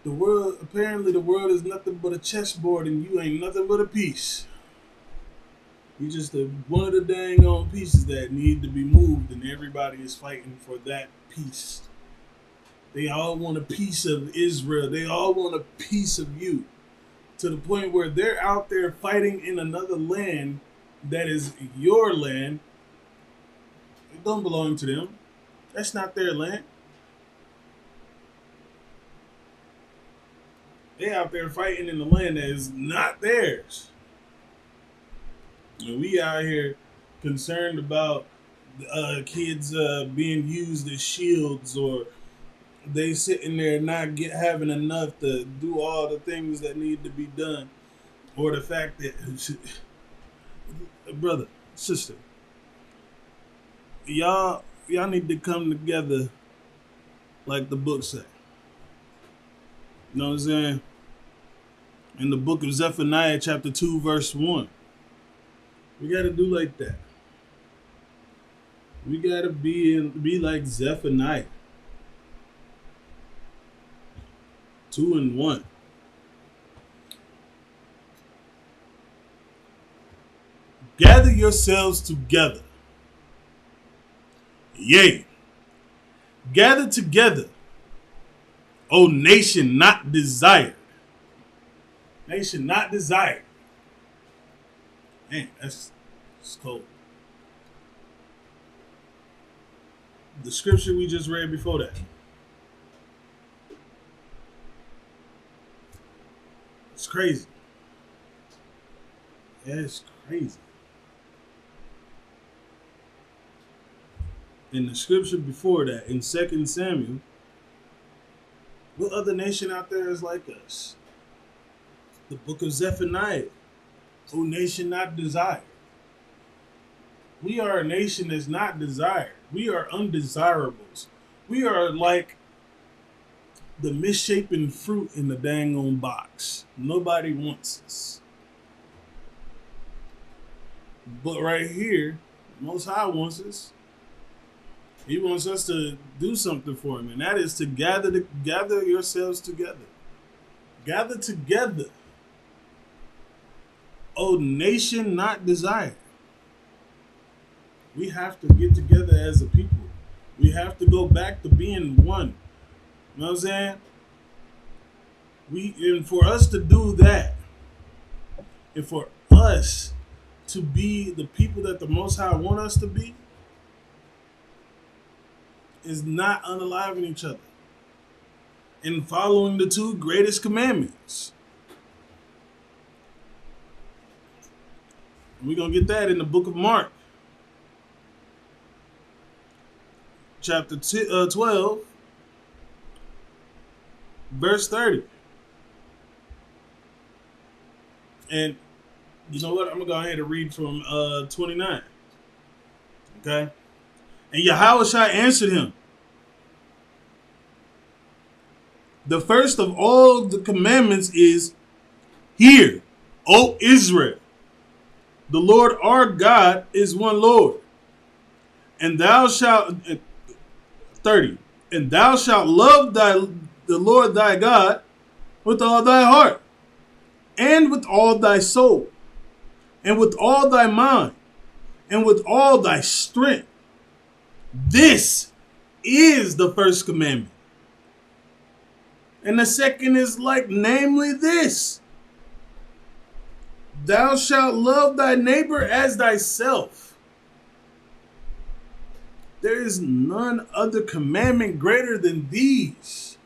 Apparently the world is nothing but a chessboard and you ain't nothing but a piece. You just one of the dang on pieces that need to be moved and everybody is fighting for that piece. They all want a piece of Israel. They all want a piece of you. To the point where they're out there fighting in another land that is your land. It don't belong to them. That's not their land. They out there fighting in the land that is not theirs. And we out here concerned about kids being used as shields, or they sitting there not having enough to do all the things that need to be done, or the fact that brother, sister, y'all need to come together like the book say. You know what I'm saying? In the book of Zephaniah, chapter 2, verse 1. We got to do like that. We got to be like Zephaniah. 2 and 1. Gather yourselves together. Yea, gather together, O nation not desired. Nation not desired. Man, that's cold. The scripture we just read before that. It's crazy. Yeah, it's crazy. In the scripture before that, in 2 Samuel, what other nation out there is like us? The book of Zephaniah. O nation not desired. We are a nation that's not desired. We are undesirables. We are like the misshapen fruit in the dang on box. Nobody wants us. But right here, Most High wants us. He wants us to do something for him, and that is to gather yourselves together. Gather together. O nation not desired. We have to get together as a people. We have to go back to being one. You know what I'm saying? And for us to do that, and for us to be the people that the Most High want us to be, is not unaliving each other and following the two greatest commandments. We're going to get that in the book of Mark, chapter 12, verse 30. And you know what? I'm going to go ahead and read from 29. Okay? And Yahushua answered him, the first of all the commandments is, hear, O Israel, the Lord our God is one Lord. And thou shalt, 30, and thou shalt love the Lord thy God with all thy heart, and with all thy soul, and with all thy mind, and with all thy strength. This is the first commandment. And the second is like, namely this: thou shalt love thy neighbor as thyself. There is none other commandment greater than these.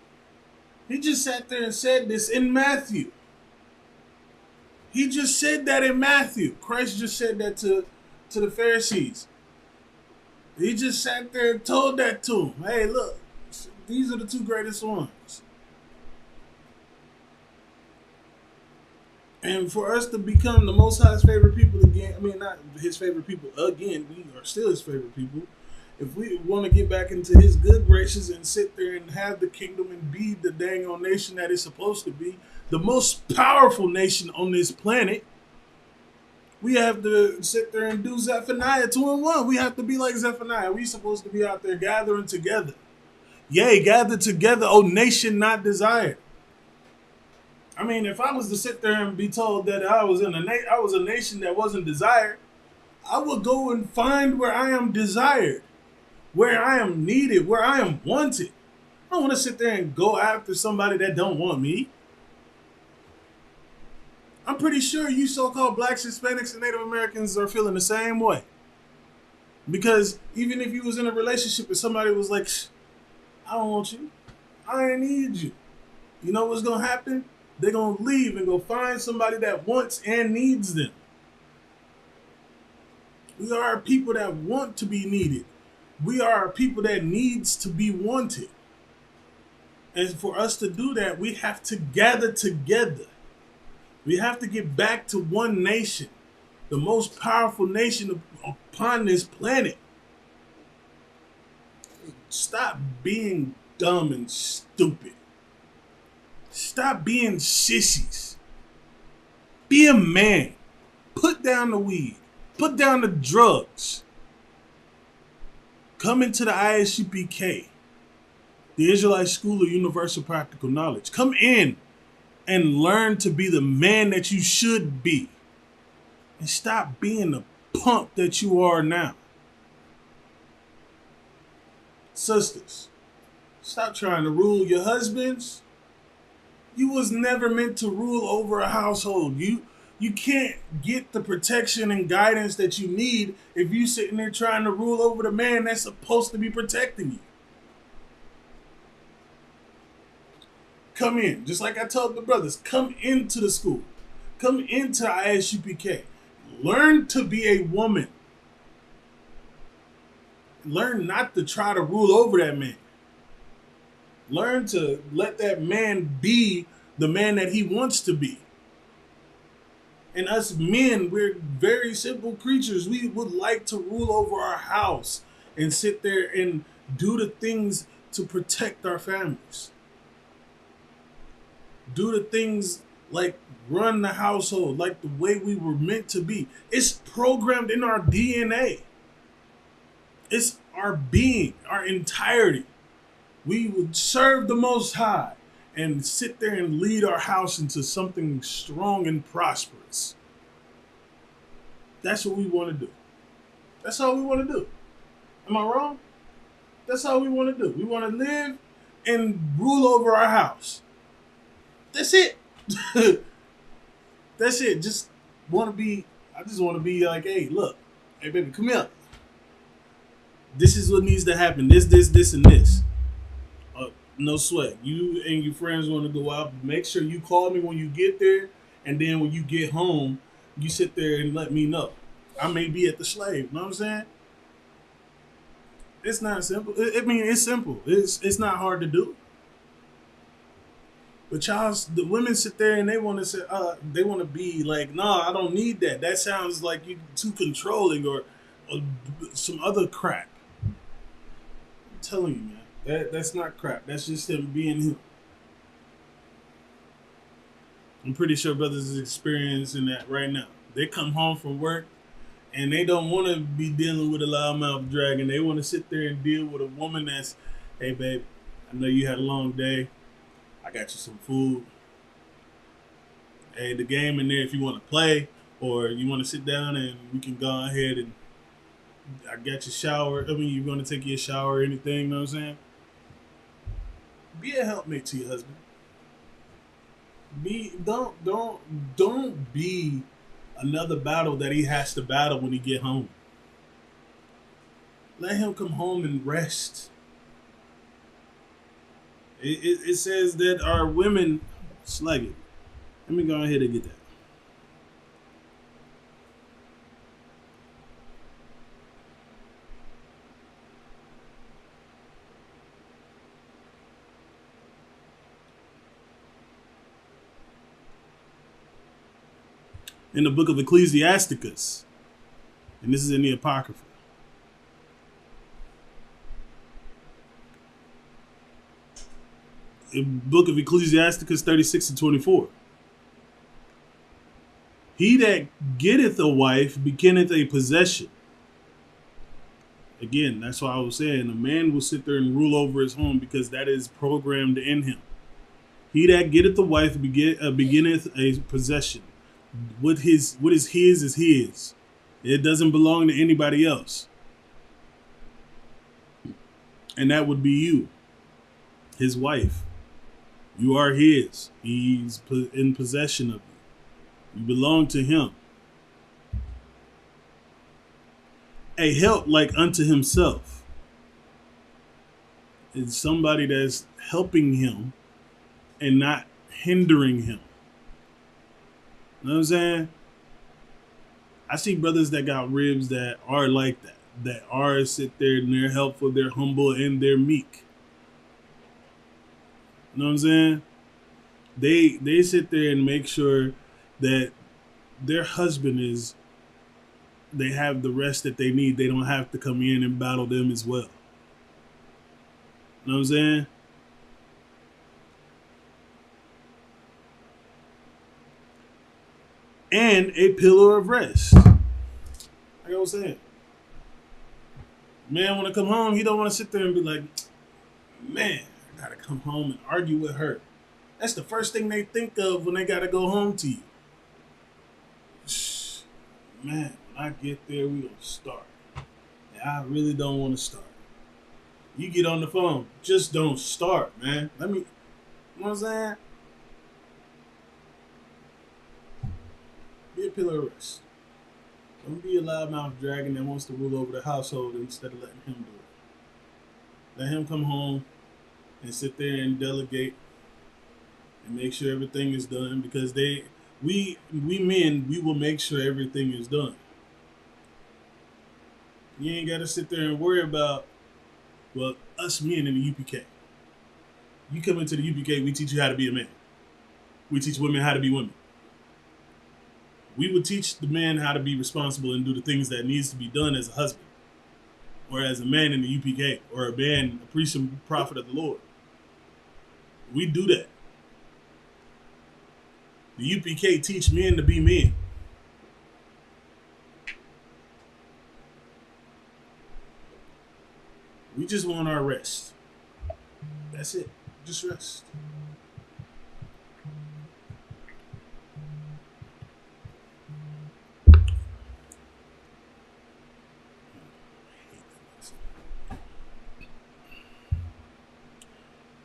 He just sat there and said this in Matthew. He just said that in Matthew. Christ just said that to the Pharisees. He just sat there and told that to them. Hey, look, these are the two greatest ones. And for us to become the Most High's favorite people again, I mean, not his favorite people again, we are still his favorite people. If we want to get back into his good graces and sit there and have the kingdom and be the dang on nation that it's supposed to be, the most powerful nation on this planet, we have to sit there and do Zephaniah 2:1. We have to be like Zephaniah. We supposed to be out there gathering together. Yea, gather together, O nation not desired. I mean, if I was to sit there and be told that I was a nation that wasn't desired, I would go and find where I am desired, where I am needed, where I am wanted. I don't want to sit there and go after somebody that don't want me. I'm pretty sure you so-called blacks, Hispanics, and Native Americans are feeling the same way. Because even if you was in a relationship and somebody was like, I don't want you, I ain't need you, you know what's going to happen? They're going to leave and go find somebody that wants and needs them. We are people that want to be needed. We are people that needs to be wanted. And for us to do that, we have to gather together. We have to get back to one nation, the most powerful nation upon this planet. Stop being dumb and stupid. Stop being sissies. Be a man. Put down the weed. Put down the drugs. Come into the ISUPK, the Israelite School of Universal Practical Knowledge. Come in and learn to be the man that you should be. And stop being the punk that you are now. Sisters, stop trying to rule your husbands. You was never meant to rule over a household. You can't get the protection and guidance that you need if you sitting there trying to rule over the man that's supposed to be protecting you. Come in. Just like I told the brothers, come into the school. Come into Isupk. Learn to be a woman. Learn not to try to rule over that man. Learn to let that man be the man that he wants to be. And us men, we're very simple creatures. We would like to rule over our house and sit there and do the things to protect our families. Do the things like run the household like the way we were meant to be. It's programmed in our DNA. It's our being, our entirety. We would serve the Most High and sit there and lead our house into something strong and prosperous. That's what we want to do. That's all we want to do. Am I wrong? That's all we want to do. We want to live and rule over our house. That's it. That's it. I just want to be like, hey, look, hey, baby, come here. This is what needs to happen. This, and this. No sweat. You and your friends want to go out. Make sure you call me when you get there. And then when you get home, you sit there and let me know. I may be at the slave. You know what I'm saying? It's not simple. It's simple. It's not hard to do. But the women sit there and they want to say, they want to be like, nah, I don't need that. That sounds like you too controlling or some other crap. I'm telling you, man, that's not crap. That's just him being him. I'm pretty sure brothers is experiencing that right now. They come home from work and they don't want to be dealing with a loudmouth dragon. They want to sit there and deal with a woman that's, hey, babe, I know you had a long day. I got you some food. Hey, the game in there if you want to play or you want to sit down and we can go ahead and I got your shower. I mean, you're going to take your shower or anything, you know what I'm saying? Be a helpmate to your husband. Don't be another battle that he has to battle when he get home. Let him come home and rest. It says that our women slag it. Let me go ahead and get that. In the book of Ecclesiasticus, and this is in the Apocrypha. In the book of Ecclesiasticus 36-24. He that getteth a wife beginneth a possession. Again, that's why I was saying a man will sit there and rule over his home because that is programmed in him. He that getteth a wife beginneth a possession. What is his is his. It doesn't belong to anybody else. And that would be you, his wife. You are his. He's in possession of you. You belong to him. A help like unto himself. It's somebody that's helping him and not hindering him. You know what I'm saying? I see brothers that got ribs that are like that. That are sit there and they're helpful, they're humble, and they're meek. You know what I'm saying? They sit there and make sure that their husband they have the rest that they need. They don't have to come in and battle them as well. You know what I'm saying? And a pillar of rest. Like I was saying. Man, when I come home, he don't want to sit there and be like, man, I gotta come home and argue with her. That's the first thing they think of when they gotta go home to you. Man, when I get there, we gonna start. And I really don't want to start. You get on the phone, just don't start, man. You know what I'm saying? a pillar of rest. Don't be a loudmouth dragon that wants to rule over the household instead of letting him do it. Let him come home and sit there and delegate and make sure everything is done because we men, we will make sure everything is done. You ain't got to sit there and worry about, well, us men in the UPK. You come into the UPK, we teach you how to be a man. We teach women how to be women. We would teach the man how to be responsible and do the things that needs to be done as a husband or as a man in the UPK or a man, a priest and prophet of the Lord. We do that. The UPK teach men to be men. We just want our rest. That's it. Just rest.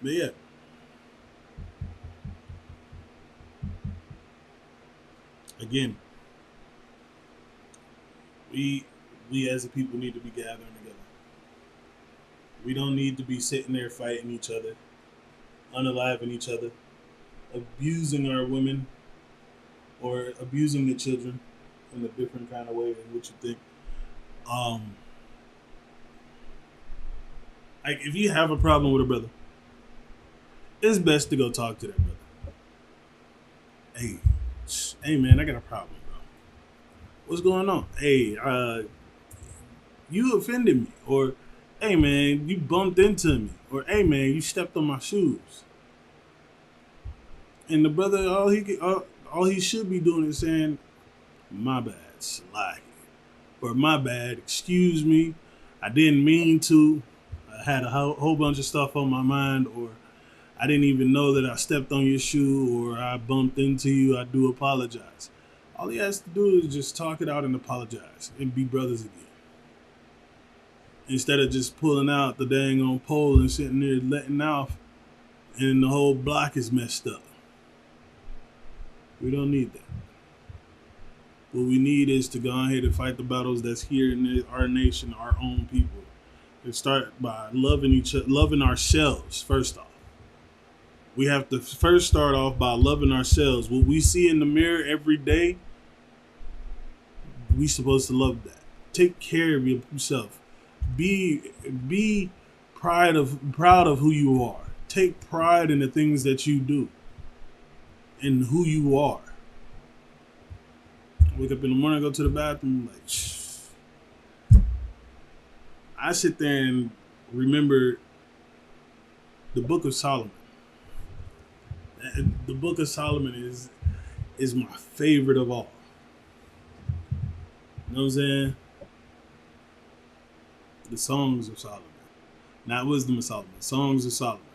But yeah. Again, we as a people need to be gathering together. We don't need to be sitting there fighting each other, unaliving each other, abusing our women, or abusing the children in a different kind of way than what you think. Like if you have a problem with a brother, it's best to go talk to that brother. Hey man, I got a problem, bro. What's going on? Hey, you offended me, or hey man, you bumped into me, or hey man, you stepped on my shoes. And the brother, all he should be doing is saying, "My bad, slide," or "My bad, excuse me, I didn't mean to. I had a whole bunch of stuff on my mind," or "I didn't even know that I stepped on your shoe," or "I bumped into you. I do apologize." All he has to do is just talk it out and apologize and be brothers again. Instead of just pulling out the dang on pole and sitting there letting off and the whole block is messed up. We don't need that. What we need is to go ahead and fight the battles that's here in our nation, our own people. And start by loving ourselves first off. We have to first start off by loving ourselves. What we see in the mirror every day, we supposed to love that. Take care of yourself. Be proud of who you are. Take pride in the things that you do and who you are. Wake up in the morning, go to the bathroom, like shh. I sit there and remember the Book of Solomon. The Book of Solomon is my favorite of all. You know what I'm saying? The Songs of Solomon. Not Wisdom of Solomon. Songs of Solomon.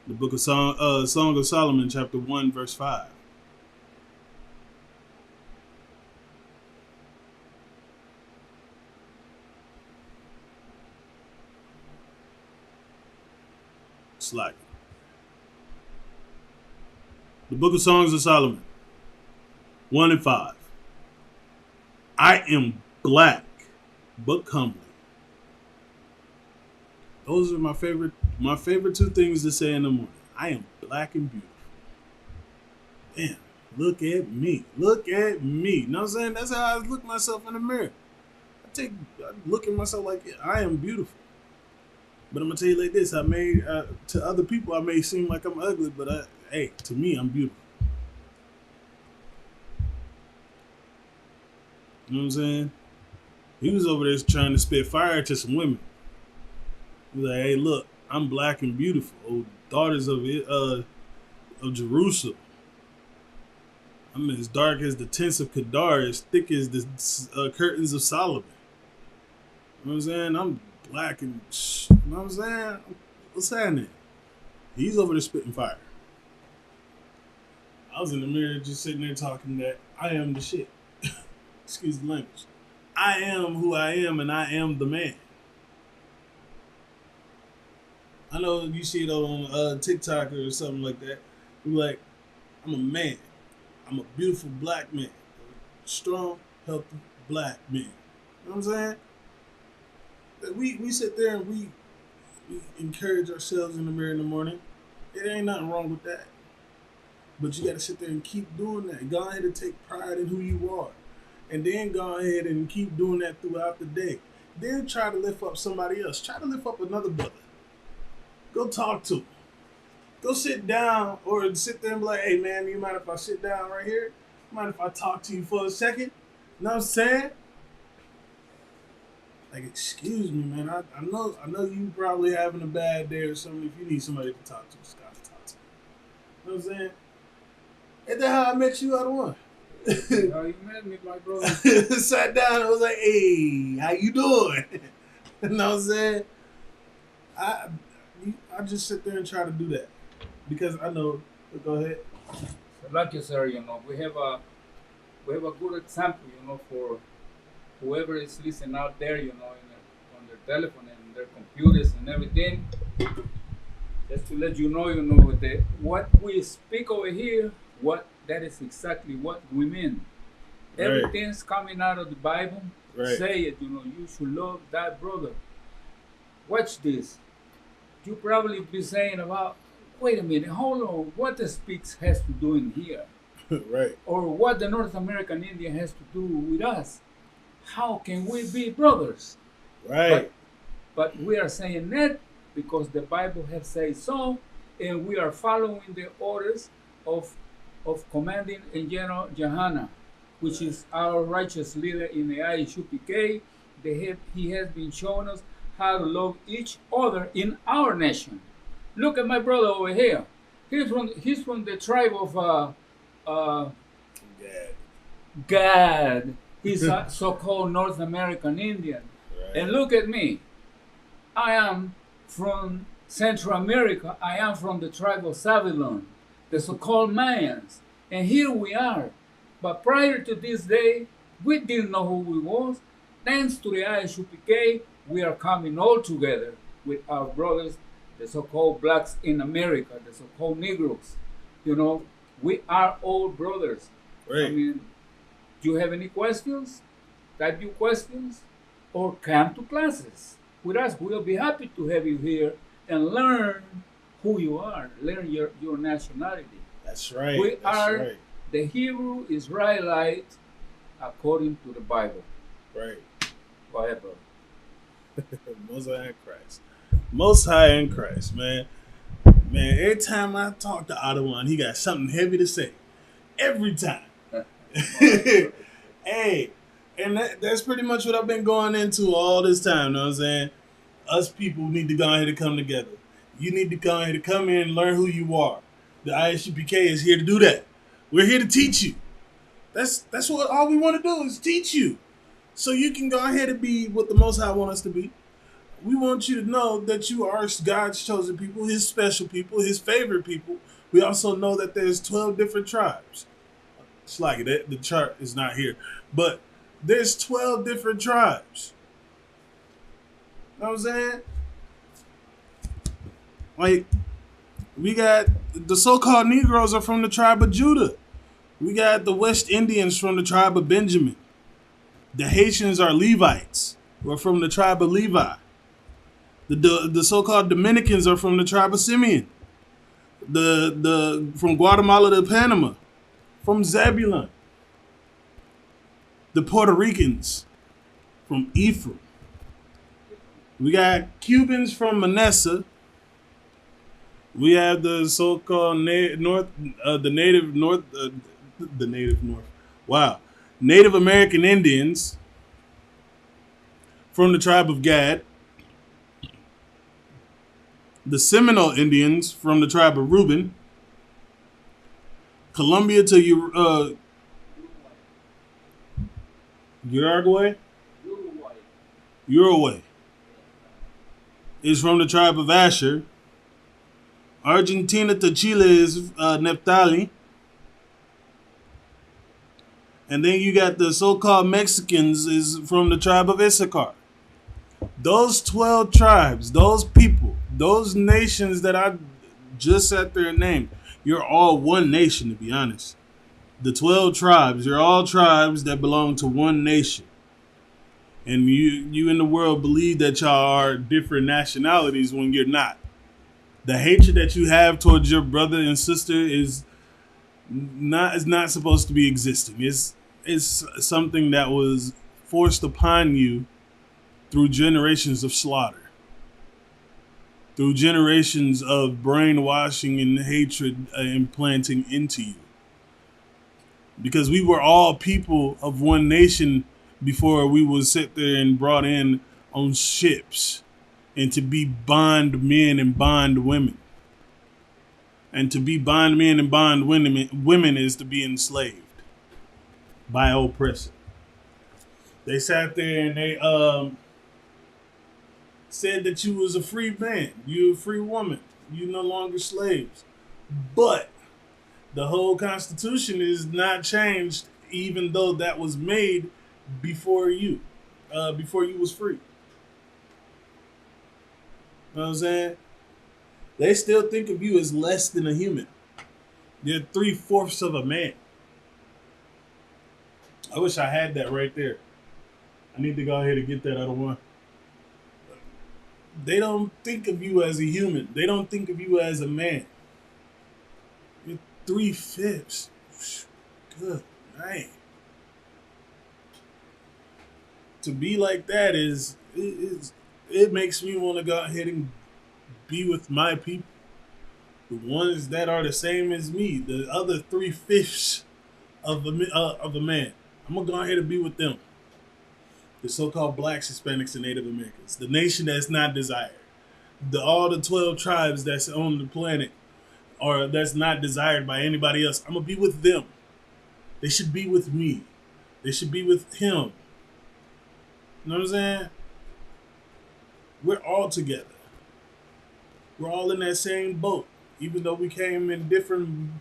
The Book of Song of Solomon, chapter 1, verse 5. Slack. The Book of Songs of Solomon, 1 and 5. I am black, but comely. Those are my favorite two things to say in the morning. I am black and beautiful. Damn, look at me. Look at me. You know what I'm saying? That's how I look myself in the mirror. I look at myself like, yeah, I am beautiful. But I'm gonna tell you like this: to other people, I may seem like I'm ugly, but hey, to me, I'm beautiful. You know what I'm saying? He was over there trying to spit fire to some women. He was like, "Hey, look, I'm black and beautiful, oh, daughters of Jerusalem. I'm as dark as the tents of Kedar, as thick as the curtains of Solomon. You know what I'm saying? I'm black and you know what I'm saying? What's happening?" He's over there spitting fire. I was in the mirror just sitting there talking that I am the shit. Excuse the language. I am who I am and I am the man. I know you see it on TikTok or something like that. You're like, I'm a man. I'm a beautiful black man. Strong, healthy black man. You know what I'm saying? We sit there and we encourage ourselves in the mirror in the morning. It ain't nothing wrong with that. But you got to sit there and keep doing that. Go ahead and take pride in who you are. And then go ahead and keep doing that throughout the day. Then try to lift up somebody else. Try to lift up another brother. Go talk to him. Go sit down or sit there and be like, hey man, you mind if I sit down right here? Mind if I talk to you for a second? You know what I'm saying? Like, excuse me, man. I know you probably having a bad day or something. If you need somebody to talk to, just gotta talk to. You know what I'm saying? Ain't that how I met you out of one? How you met me, my brother? Sat down and was like, hey, how you doing? You know what I'm saying? I I just sit there and try to do that because I know. Go ahead. So like you said, we have a good example, for whoever is listening out there, on their telephone and their computers and everything. Just to let you know, that what we speak over here, what that is exactly what we mean. Right. Everything's coming out of the Bible. Right. Say it, you should love that brother. Watch this. You probably be saying about, wait a minute, hold on, what the speaks has to do in here, Right. or what the North American Indian has to do with us. How can we be brothers? Right. But we are saying that because the Bible has said so, and we are following the orders of commanding in General Johanna, which is our righteous leader in the Isupk. He has been showing us how to love each other in our nation. Look at my brother over here. He's from the tribe of Yeah. Gad. He's a so-called North American Indian. Right. And look at me. I am from Central America. I am from the tribe of Savilon, the so-called Mayans. And here we are. But prior to this day, we didn't know who we was. Thanks to the Isupk, we are coming all together with our brothers, the so-called blacks in America, the so-called Negroes. We are all brothers. Right. I mean, do you have any questions? Type your questions or come to classes with us. We'll be happy to have you here and learn who you are, learn your nationality. That's right. We That's are right. the Hebrew Israelite according to the Bible. Right. Go ahead, brother. Most High in Christ. Most High in Christ, man. Man, every time I talk to Ottawa, he got something heavy to say. Every time. Hey, and that's pretty much what I've been going into all this time, you know what I'm saying? Us people need to go ahead and come together. You need to go ahead and come in and learn who you are. The ISUPK is here to do that. We're here to teach you. That's what all we want to do is teach you. So you can go ahead and be what the Most High want us to be. We want you to know that you are God's chosen people, His special people, His favorite people. We also know that there's 12 different tribes. It's like that. The chart is not here. But there's 12 different tribes. You know what I'm saying? Like, we got the so-called Negroes are from the tribe of Judah. We got the West Indians from the tribe of Benjamin. The Haitians are Levites, who are from the tribe of Levi. The so-called Dominicans are from the tribe of Simeon. The from Guatemala to Panama, from Zebulun. The Puerto Ricans from Ephraim. We got Cubans from Manasseh. We have the so-called Native North. Wow. Native American Indians from the tribe of Gad. The Seminole Indians from the tribe of Reuben. Colombia to Uruguay is from the tribe of Asher. Argentina to Chile is Naphtali. And then you got the so-called Mexicans is from the tribe of Issachar. Those 12 tribes, those people, those nations that I just sat there and named, you're all one nation, to be honest. The 12 tribes, you're all tribes that belong to one nation. And you in the world believe that y'all are different nationalities when you're not. The hatred that you have towards your brother and sister is not supposed to be existing. It's something that was forced upon you through generations of slaughter, through generations of brainwashing and hatred implanting into you. Because we were all people of one nation before we would sit there and brought in on ships and to be bond men and bond women. And to be bond men and bond women is to be enslaved by oppressor. They sat there and they said that you was a free man, you a free woman, you no longer slaves. But the whole Constitution is not changed, even though that was made before you was free. You know what I'm saying? They still think of you as less than a human. You're 3/4 of a man. I wish I had that right there. I need to go ahead and get that other one. They don't think of you as a human. They don't think of you as a man. You're 3/5. Good man. To be like that it makes me want to go ahead and be with my people, the ones that are the same as me, the other 3/5 of a man. I'm gonna go ahead and be with them, the so-called blacks, Hispanics, and Native Americans, the nation that's not desired, all the 12 tribes that's on the planet, or that's not desired by anybody else. I'm gonna be with them. They should be with me. They should be with him. You know what I'm saying? We're all together. We're all in that same boat. Even though we came in different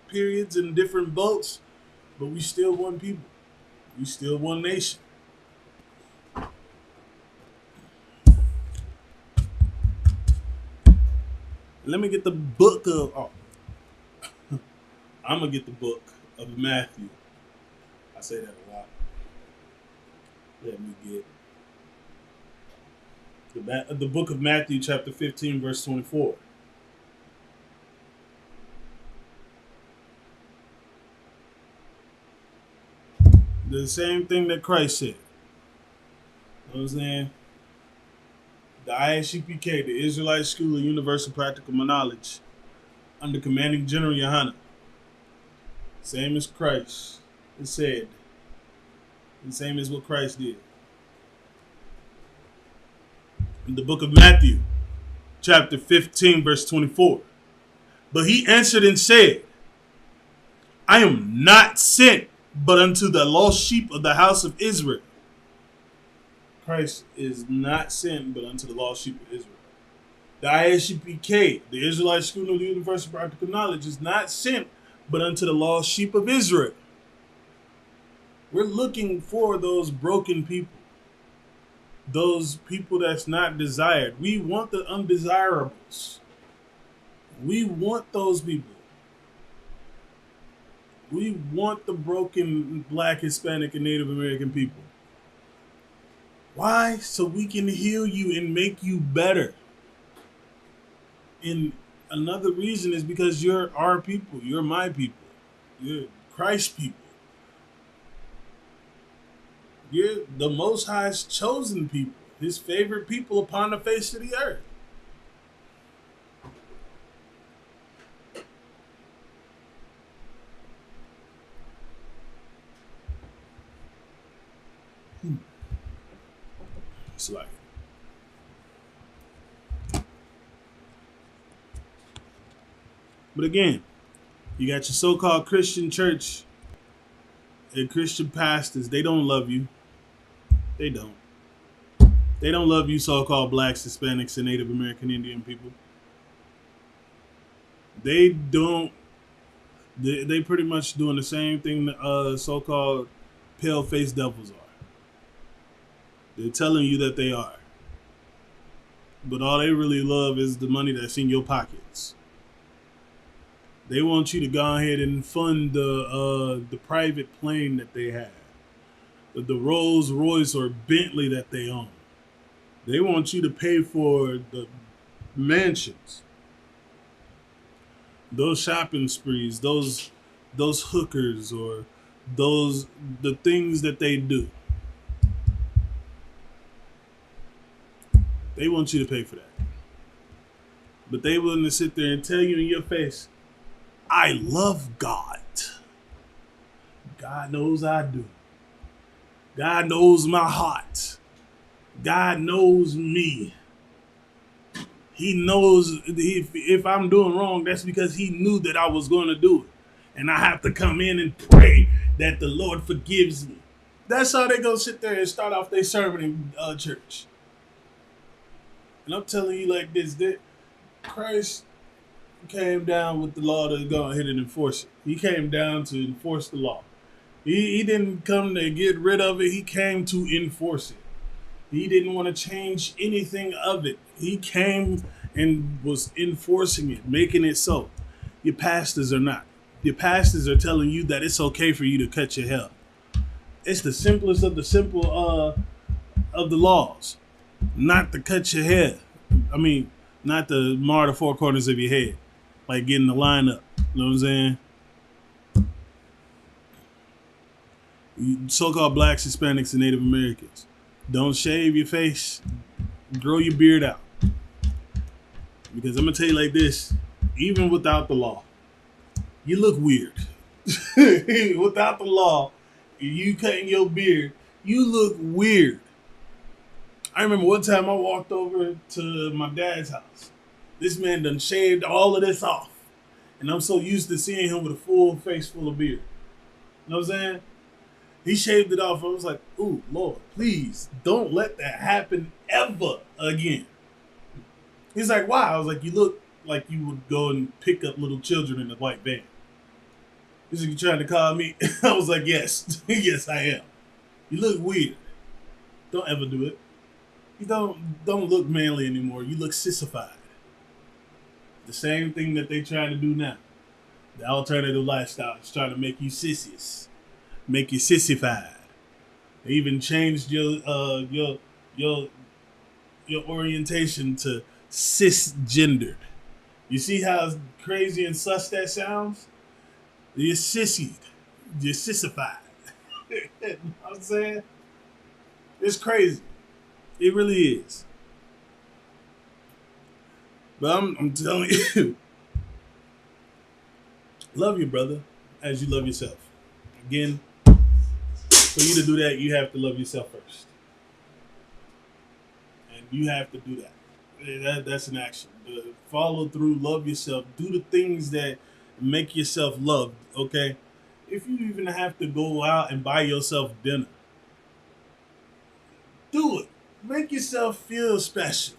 periods and different boats, but we still one people. We still one nation. Let me get the book of... I'm going to get the book of Matthew. I say that a lot. Let me get... The book of Matthew, chapter 15, verse 24. The same thing that Christ said. You know what I'm saying? The ISUPK, the Israelite School of Universal Practical Knowledge, under commanding General Yohana. Same as Christ said. And same as what Christ did. In the book of Matthew, chapter 15, verse 24. But he answered and said, I am not sent but unto the lost sheep of the house of Israel. Christ is not sent but unto the lost sheep of Israel. The ISUPK, the Israelite School of Universal Practical Knowledge, is not sent but unto the lost sheep of Israel. We're looking for those broken people. Those people that's not desired. We want the undesirables. We want those people. We want the broken Black, Hispanic, and Native American people. Why? So we can heal you and make you better. And another reason is because you're our people. You're my people. You're Christ's people. You're the Most High's chosen people, his favorite people upon the face of the earth. It's like, but again, you got your so-called Christian church and Christian pastors. They don't love you. They don't. They don't love you, so-called blacks, Hispanics, and Native American Indian people. They don't. They pretty much doing the same thing the so-called pale-faced devils are. They're telling you that they are. but all they really love is the money that's in your pockets. They want you to go ahead and fund the private plane that they have, the Rolls Royce or Bentley that they own. They want you to pay for the mansions, those shopping sprees, those hookers, or those the things that they do. They want you to pay for that. But they willing to sit there and tell you in your face, I love God. God knows I do. God knows my heart. God knows me. He knows if I'm doing wrong, that's because he knew that I was going to do it. And I have to come in and pray that the Lord forgives me. That's how they go sit there and start off their sermon in church. And I'm telling you like this, that Christ came down with the law to go ahead and enforce it. He came down to enforce the law. He didn't come to get rid of it. He came to enforce it. He didn't want to change anything of it. He came and was enforcing it, making it so. Your pastors are not. Your pastors are telling you that it's okay for you to cut your hair. It's the simplest of the simple of the laws. Not to cut your hair. I mean, not to mar the four corners of your head. Like getting the line up. You know what I'm saying? So-called blacks, Hispanics, and Native Americans. Don't shave your face. Grow your beard out. Because I'm going to tell you like this. Even without the law, you look weird. Without the law, you cutting your beard, you look weird. I remember one time I walked over to my dad's house. This man done shaved all of this off. And I'm so used to seeing him with a full face full of beard. You know what I'm saying? He shaved it off. I was like, ooh, Lord, please don't let that happen ever again. He's like, why? I was like, you look like you would go and pick up little children in a white van. He's like, you trying to call me? I was like, yes. Yes, I am. You look weird. Don't ever do it. You don't look manly anymore. You look sissified. The same thing that they trying to do now. The alternative lifestyle is trying to make you sissies. Make you sissified. They even changed your orientation to cisgendered. You see how crazy and sus that sounds? You're sissied. You're sissified. You know what I'm saying? It's crazy. It really is. But I'm telling you, love your brother as you love yourself. Again, for you to do that, you have to love yourself first. And you have to do that. That's an action. Follow through, love yourself. Do the things that make yourself loved, okay? If you even have to go out and buy yourself dinner, do it. Make yourself feel special.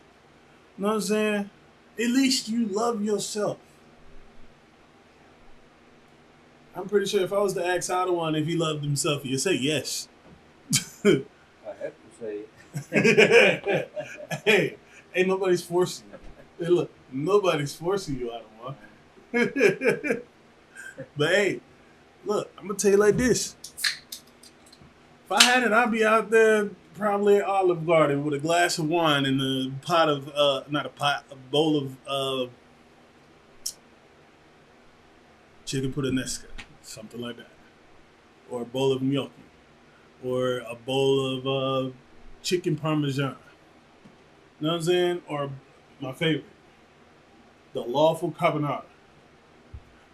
You know what I'm saying? At least you love yourself. I'm pretty sure if I was to ask Ottawa if he loved himself, he'd say yes. I have to say it. Hey, ain't nobody's forcing you. Hey, look, nobody's forcing you, Ottawa. But hey, look, I'm going to tell you like this. If I had it, I'd be out there probably at Olive Garden with a glass of wine and a pot of, a bowl of chicken puttanesca, something like that. Or a bowl of gnocchi. Or a bowl of chicken parmesan. You know what I'm saying? Or my favorite, the lawful carbonara.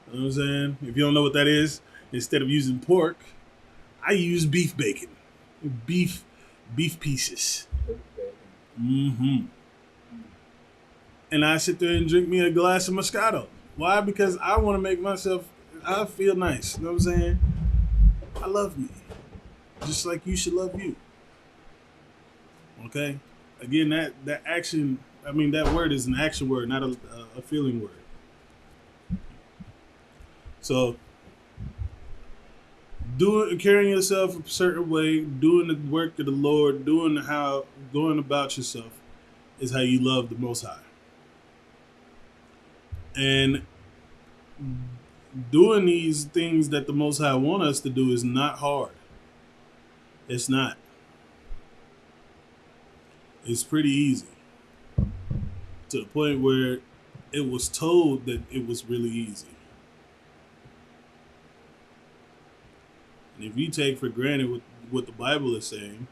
You know what I'm saying? If you don't know what that is, instead of using pork, I use beef bacon. Beef pieces. Mm-hmm. And I sit there and drink me a glass of Moscato. Why? Because I want to make myself, I feel nice. You know what I'm saying? I love me. Just like you should love you. Okay? Again, that action, I mean, that word is an action word, not a feeling word. So, carrying yourself a certain way, doing the work of the Lord, going about yourself, is how you love the Most High. And doing these things that the Most High want us to do is not hard. It's not. It's pretty easy. To the point where it was told that it was really easy. And if you take for granted what the Bible is saying,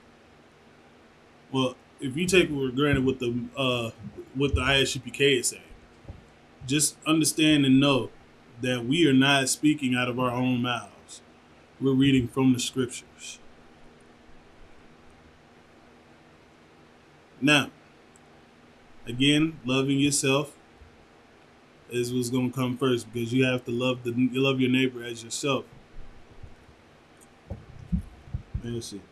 well, if you take for granted what the ISUPK is saying, just understand and know that we are not speaking out of our own mouths. We're reading from the scriptures. Now, again, loving yourself is what's going to come first, because you have to love your neighbor as yourself. Let's see.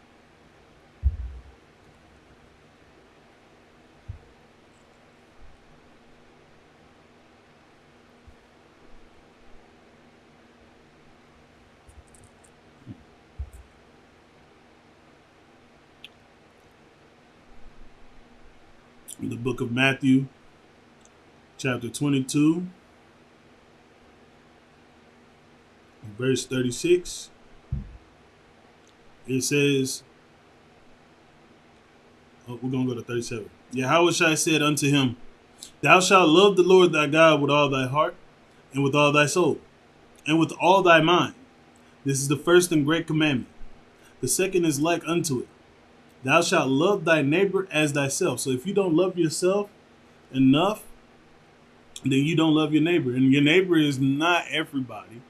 In the book of Matthew, chapter 22, verse 36, it says, we're going to go to 37. Yahushua said unto him, Thou shalt love the Lord thy God with all thy heart, and with all thy soul, and with all thy mind. This is the first and great commandment. The second is like unto it. Thou shalt love thy neighbor as thyself. So if you don't love yourself enough, then you don't love your neighbor. And your neighbor is not everybody.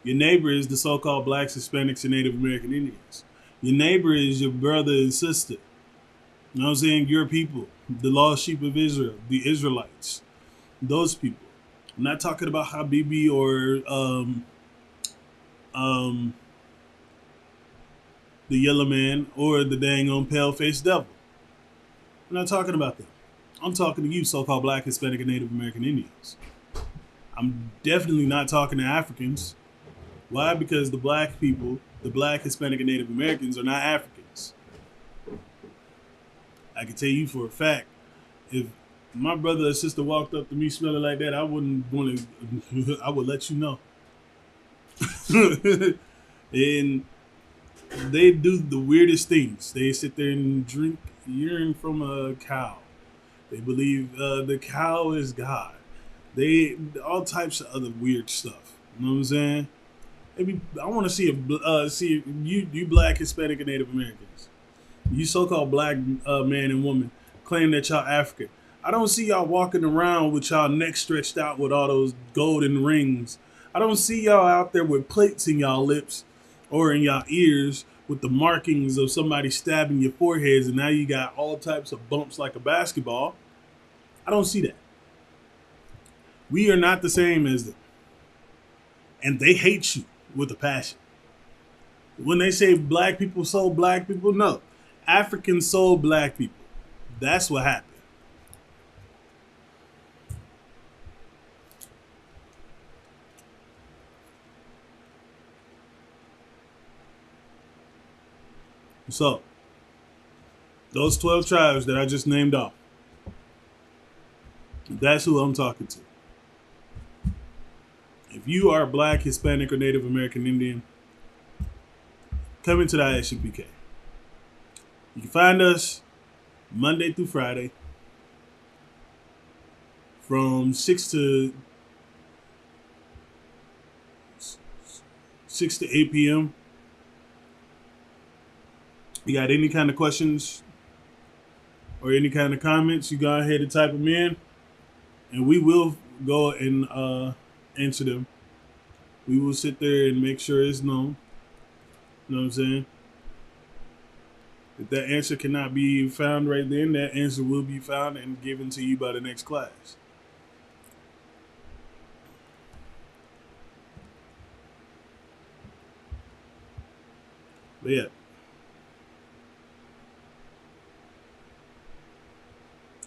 Your neighbor is the so-called blacks, Hispanics, and Native American Indians. Your neighbor is your brother and sister. You know what I'm saying? Your people, the lost sheep of Israel, the Israelites, those people. I'm not talking about Habibi or the yellow man or the dang on pale-faced devil. I'm not talking about them. I'm talking to you, so-called black, Hispanic, and Native American Indians. I'm definitely not talking to Africans. Why? Because the black people, the black, Hispanic, and Native Americans are not Africans. I can tell you for a fact, if my brother or sister walked up to me smelling like that, I wouldn't want to, I would let you know. And they do the weirdest things. They sit there and drink urine from a cow. They believe the cow is God. They all types of other weird stuff. You know what I'm saying? Maybe I want to see you black, Hispanic, and Native Americans. You so-called black man and woman claim that y'all African. I don't see y'all walking around with y'all neck stretched out with all those golden rings. I don't see y'all out there with plates in y'all lips or in y'all ears with the markings of somebody stabbing your foreheads, and now you got all types of bumps like a basketball. I don't see that. We are not the same as them. And they hate you with a passion. When they say black people sold black people, no. Africans sold black people. That's what happened. So, those 12 tribes that I just named off, that's who I'm talking to. If you are black, Hispanic, or Native American Indian, come into the ISUPK. You can find us Monday through Friday from 6 to 8 p.m. You got any kind of questions or any kind of comments, you go ahead and type them in, and we will go and answer them. We will sit there and make sure it's known. You know what I'm saying? If that answer cannot be found right then, that answer will be found and given to you by the next class. But yeah.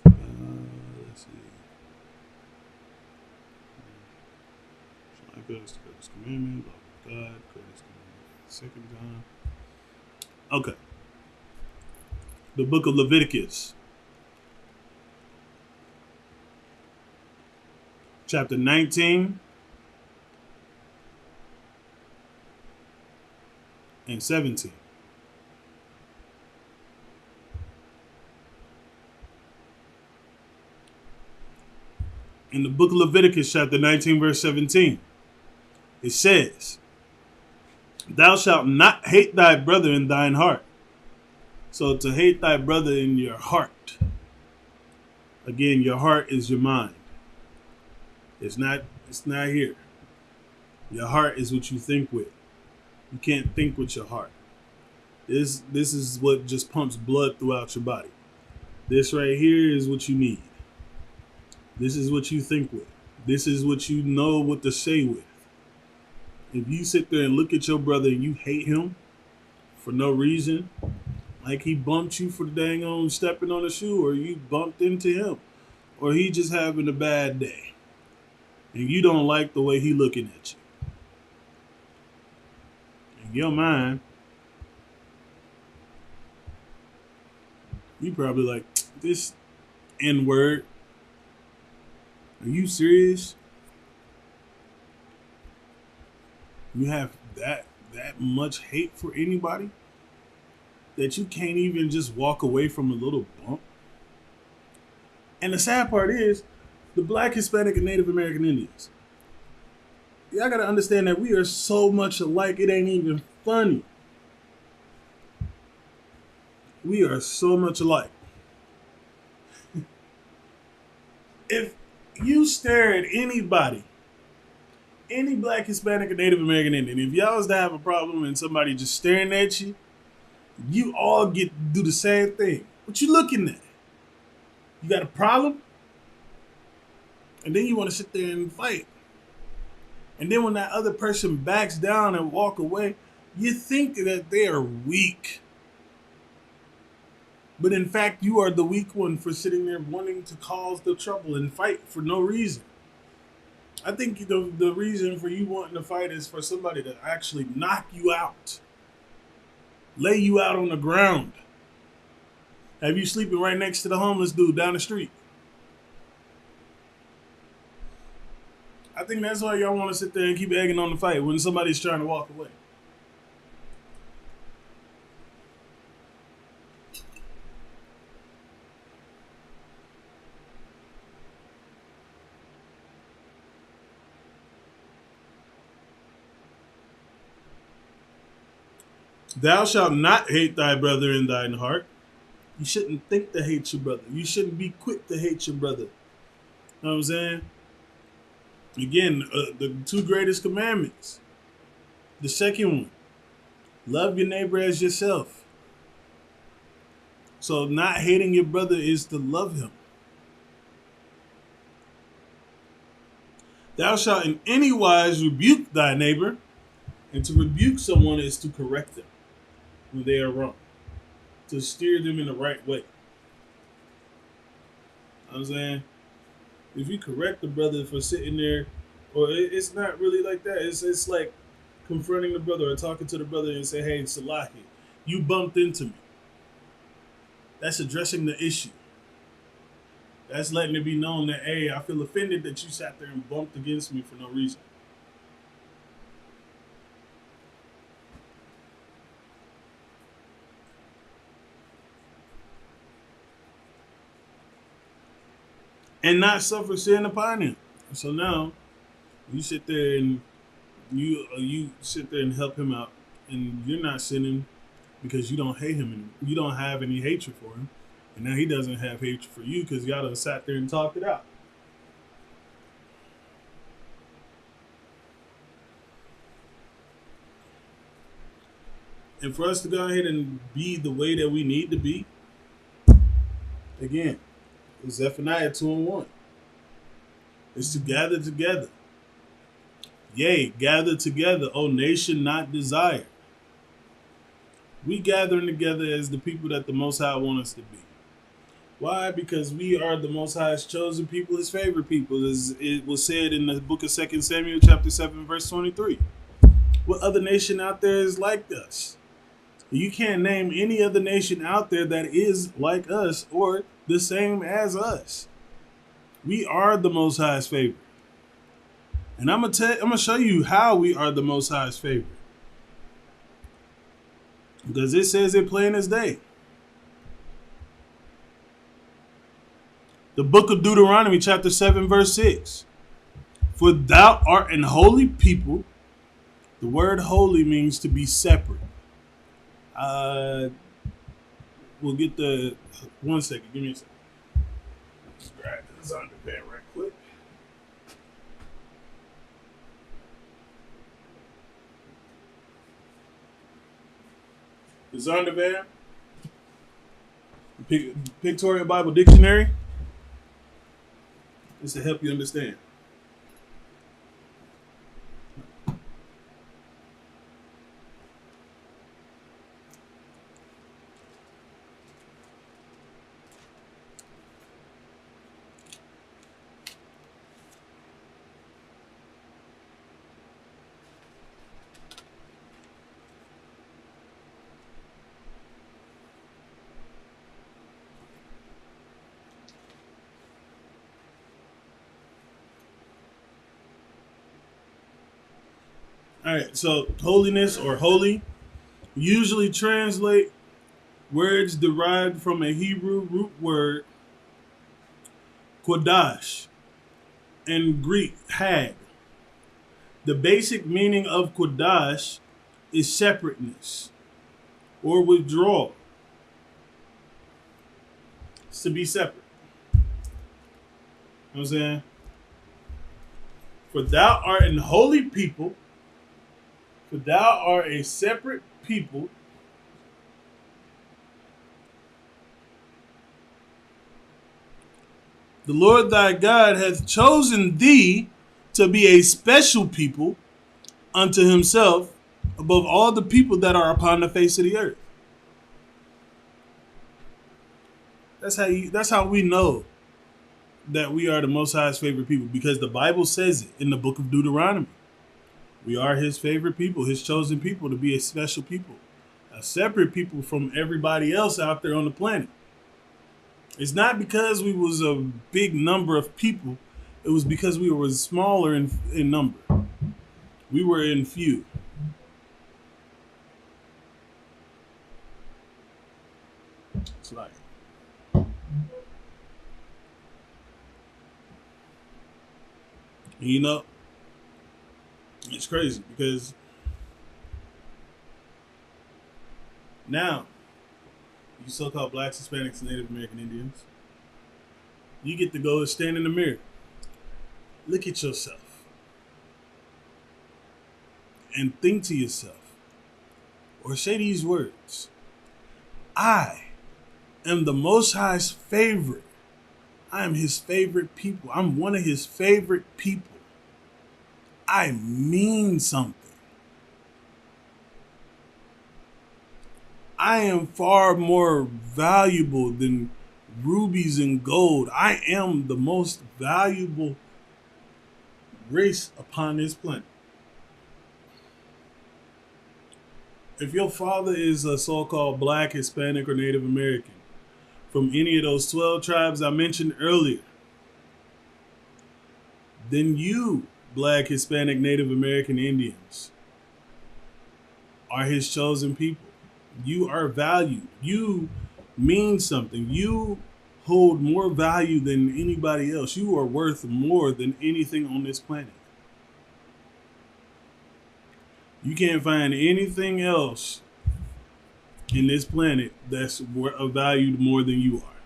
Let's see. Greatest commandment, love God, greatest commandment. Second time. Okay. The book of Leviticus, chapter 19 and 17. In the book of Leviticus, chapter 19, verse 17, it says, "Thou shalt not hate thy brother in thine heart." So to hate thy brother in your heart, again, your heart is your mind. It's not here. Your heart is what you think with. You can't think with your heart. This is what just pumps blood throughout your body. This right here is what you need. This is what you think with. This is what you know what to say with. If you sit there and look at your brother and you hate him for no reason, like he bumped you for the dang on stepping on a shoe, or you bumped into him, or he just having a bad day, and you don't like the way he looking at you, in your mind, you probably like, this N-word. Are you serious? You have that much hate for anybody that you can't even just walk away from a little bump? And the sad part is, the Black, Hispanic, and Native American Indians, y'all gotta understand that we are so much alike, it ain't even funny. We are so much alike. If you stare at anybody, any Black, Hispanic, or Native American Indian, if y'all was to have a problem and somebody just staring at you, you all get to do the same thing. What you looking at? You got a problem? And then you want to sit there and fight. And then when that other person backs down and walk away, you think that they are weak. But in fact, you are the weak one for sitting there wanting to cause the trouble and fight for no reason. I think the reason for you wanting to fight is for somebody to actually knock you out. Lay you out on the ground. Have you sleeping right next to the homeless dude down the street? I think that's why y'all want to sit there and keep egging on the fight when somebody's trying to walk away. Thou shalt not hate thy brother in thine heart. You shouldn't think to hate your brother. You shouldn't be quick to hate your brother. You know what I'm saying? Again, the two greatest commandments. The second one, love your neighbor as yourself. So not hating your brother is to love him. Thou shalt in any wise rebuke thy neighbor, and to rebuke someone is to correct them when they are wrong, to steer them in the right way. You know what I'm saying? If you correct the brother for sitting there, or it's not really like that. It's like confronting the brother or talking to the brother and say, "Hey, Salahi, you bumped into me." That's addressing the issue. That's letting it be known that, hey, I feel offended that you sat there and bumped against me for no reason. And not suffer sin upon him. So now you sit there and you sit there and help him out, and you're not sinning because you don't hate him anymore. You don't have any hatred for him, and now he doesn't have hatred for you because y'all done sat there and talked it out. And for us to go ahead and be the way that we need to be, again, it's Zephaniah 2:1. It's to gather together. Yea, gather together, O nation not desired. We gathering together as the people that the Most High want us to be. Why? Because we are the Most High's chosen people, his favorite people, as it was said in the book of 2 Samuel chapter 7, verse 23. What other nation out there is like us? You can't name any other nation out there that is like us or the same as us. We are the Most High's favorite. And I'm gonna show you how we are the Most High's favorite. Because it says it plain as day. The book of Deuteronomy, chapter 7, verse 6. For thou art an holy people. The word holy means to be separate. We'll get the 1 second. Give me a second. Let's grab this underpant right quick. The Zondervan, Pictorial Bible Dictionary. This to help you understand. All right, so holiness or holy usually translate words derived from a Hebrew root word, kodash, and Greek, hag. The basic meaning of kodash is separateness or withdrawal. It's to be separate. You know what I'm saying? For thou art an holy people, for thou art a separate people. The Lord thy God hath chosen thee to be a special people unto himself above all the people that are upon the face of the earth. That's how we know that we are the Most High's favorite people, because the Bible says it in the book of Deuteronomy. We are his favorite people, his chosen people, to be a special people, a separate people from everybody else out there on the planet. It's not because we was a big number of people. It was because we were smaller in number. We were in few. It's like, you know, it's crazy because now you so-called blacks, Hispanics, and Native American Indians, you get to go and stand in the mirror, look at yourself, and think to yourself, or say these words: I am the Most High's favorite. I am his favorite people. I'm one of his favorite people. I mean something. I am far more valuable than rubies and gold. I am the most valuable race upon this planet. If your father is a so-called black, Hispanic, or Native American from any of those 12 tribes I mentioned earlier, then you, black, Hispanic, Native American Indians, are his chosen people. You are valued. You mean something. You hold more value than anybody else. You are worth more than anything on this planet. You can't find anything else in this planet that's valued more than you are.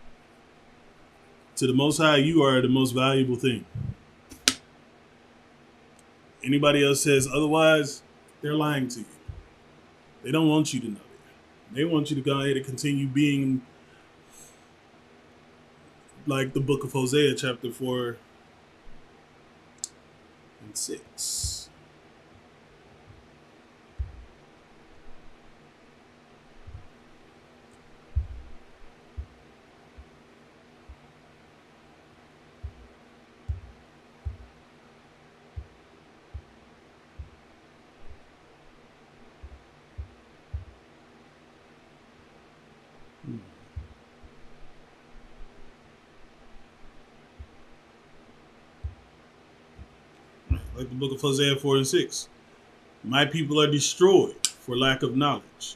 To the Most High, you are the most valuable thing. Anybody else says otherwise, they're lying to you. They don't want you to know that. They want you to go ahead and continue being like the book of Hosea, chapter 4 and 6. Like the book of Hosea 4 and 6. My people are destroyed for lack of knowledge.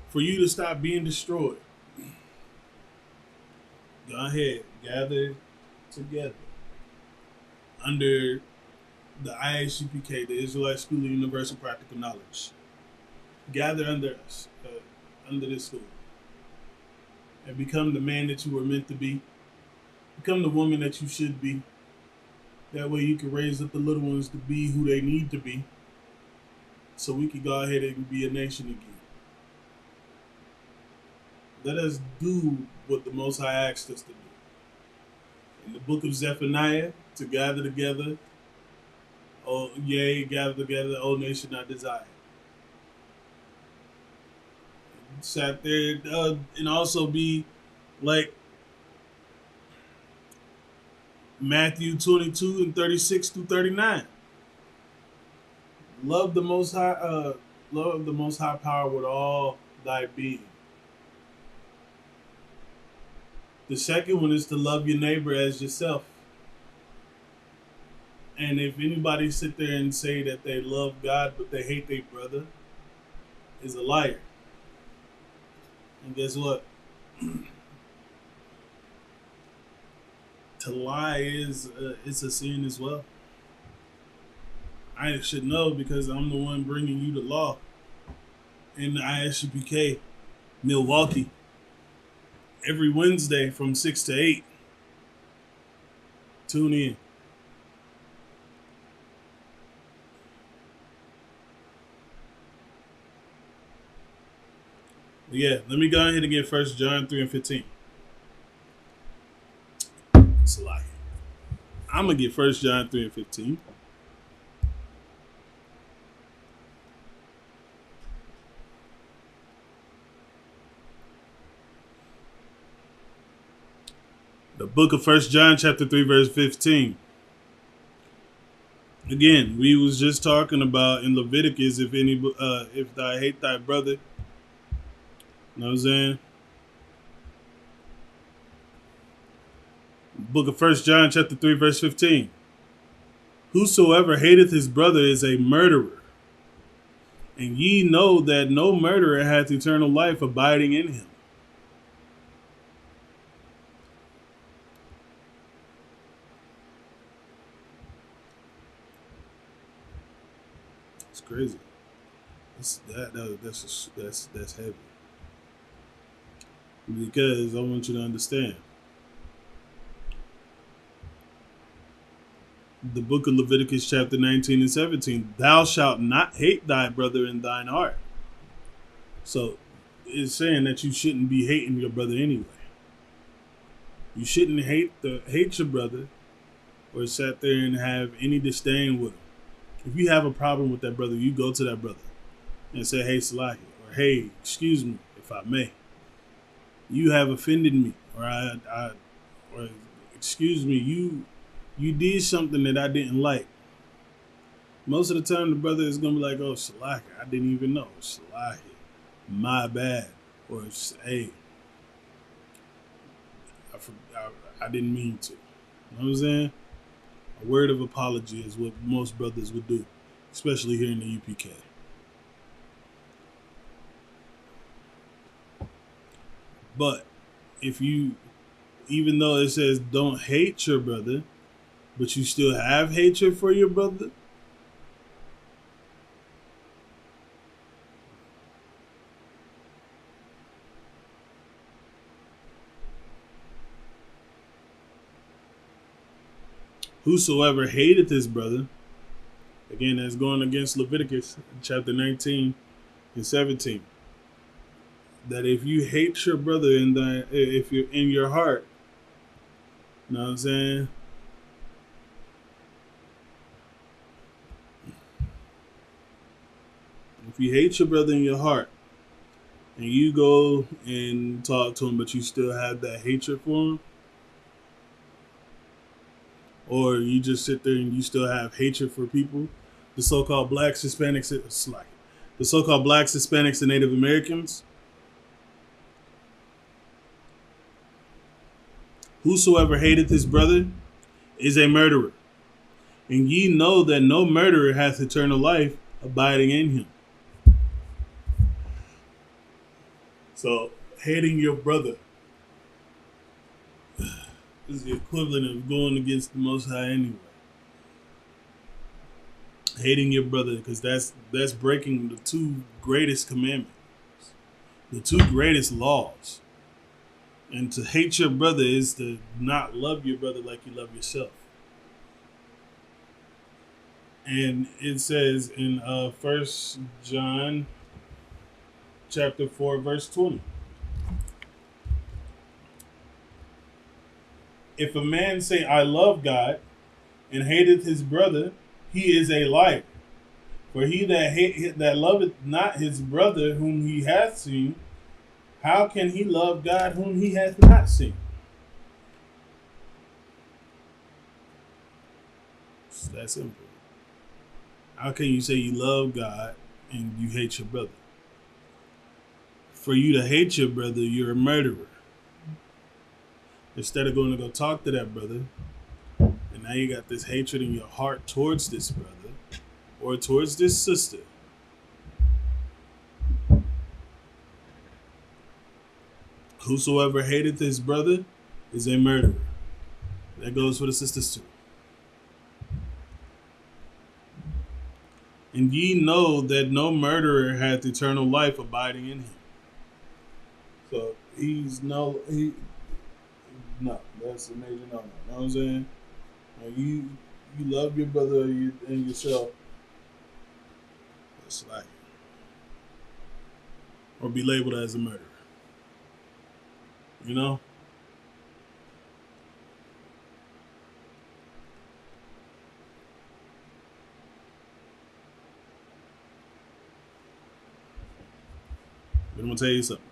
For you to stop being destroyed, go ahead, gather together under the ISUPK, the Israelite School of Universal Practical Knowledge. Gather under us, under this school, and become the man that you were meant to be. Become the woman that you should be. That way you can raise up the little ones to be who they need to be, so we can go ahead and be a nation again. Let us do what the Most High asked us to do. In the book of Zephaniah, to gather together, oh, yea, gather together, O nation I desire. Sat there and also be like Matthew 22 and 36 through 39. Love the Most High, love the Most High power with all thy being. The second one is to love your neighbor as yourself. And if anybody sit there and say that they love God but they hate their brother, is a liar. And guess what? To lie is it's a sin as well. I should know because I'm the one bringing you the law in the ISUPK Milwaukee every Wednesday from 6 to 8. Tune in. Yeah, let me go ahead and get 1 John 3 and 15. It's a lie. I'm going to get 1 John 3 and 15. The book of 1 John chapter 3 verse 15. Again, we was just talking about in Leviticus, if thou hate thy brother, you know what I'm saying? Book of 1 John chapter 3 verse 15. Whosoever hateth his brother is a murderer. And ye know that no murderer hath eternal life abiding in him. It's crazy. That's heavy. Because I want you to understand. The book of Leviticus chapter 19 and 17. Thou shalt not hate thy brother in thine heart. So it's saying that you shouldn't be hating your brother anyway. You shouldn't hate your brother or sit there and have any disdain with him. If you have a problem with that brother, you go to that brother and say, hey, Salahi, or hey, excuse me, if I may. You have offended me, or or excuse me, you did something that I didn't like. Most of the time, the brother is gonna be like, "Oh, Salahi, I didn't even know, Salahi, my bad," or "Hey, I didn't mean to." You know what I'm saying? A word of apology is what most brothers would do, especially here in the UPK. But if you, even though it says don't hate your brother, but you still have hatred for your brother, whosoever hateth his brother, again, that's going against Leviticus chapter 19 and 17. That if you hate your brother if you're in your heart, you know what I'm saying? If you hate your brother in your heart and you go and talk to him, but you still have that hatred for him, or you just sit there and you still have hatred for people, the so-called blacks, Hispanics, the so-called blacks, Hispanics, and Native Americans, whosoever hateth his brother is a murderer. And ye know that no murderer hath eternal life abiding in him. So, hating your brother is the equivalent of going against the Most High anyway. Hating your brother, because that's breaking the two greatest commandments, the two greatest laws. And to hate your brother is to not love your brother like you love yourself. And it says in 1 John chapter 4, verse 20. If a man say, I love God, and hateth his brother, he is a liar. For he that loveth not his brother whom he hath seen, how can he love God whom he hath not seen? It's that simple. How can you say you love God and you hate your brother? For you to hate your brother, you're a murderer. Instead of going to go talk to that brother, and now you got this hatred in your heart towards this brother or towards this sister. Whosoever hateth his brother is a murderer. That goes for the sisters too. And ye know that no murderer hath eternal life abiding in him. So no, that's a major no. You know what I'm saying? When you love your brother and yourself, that's like, or be labeled as a murderer. You know? But I'm gonna tell you something.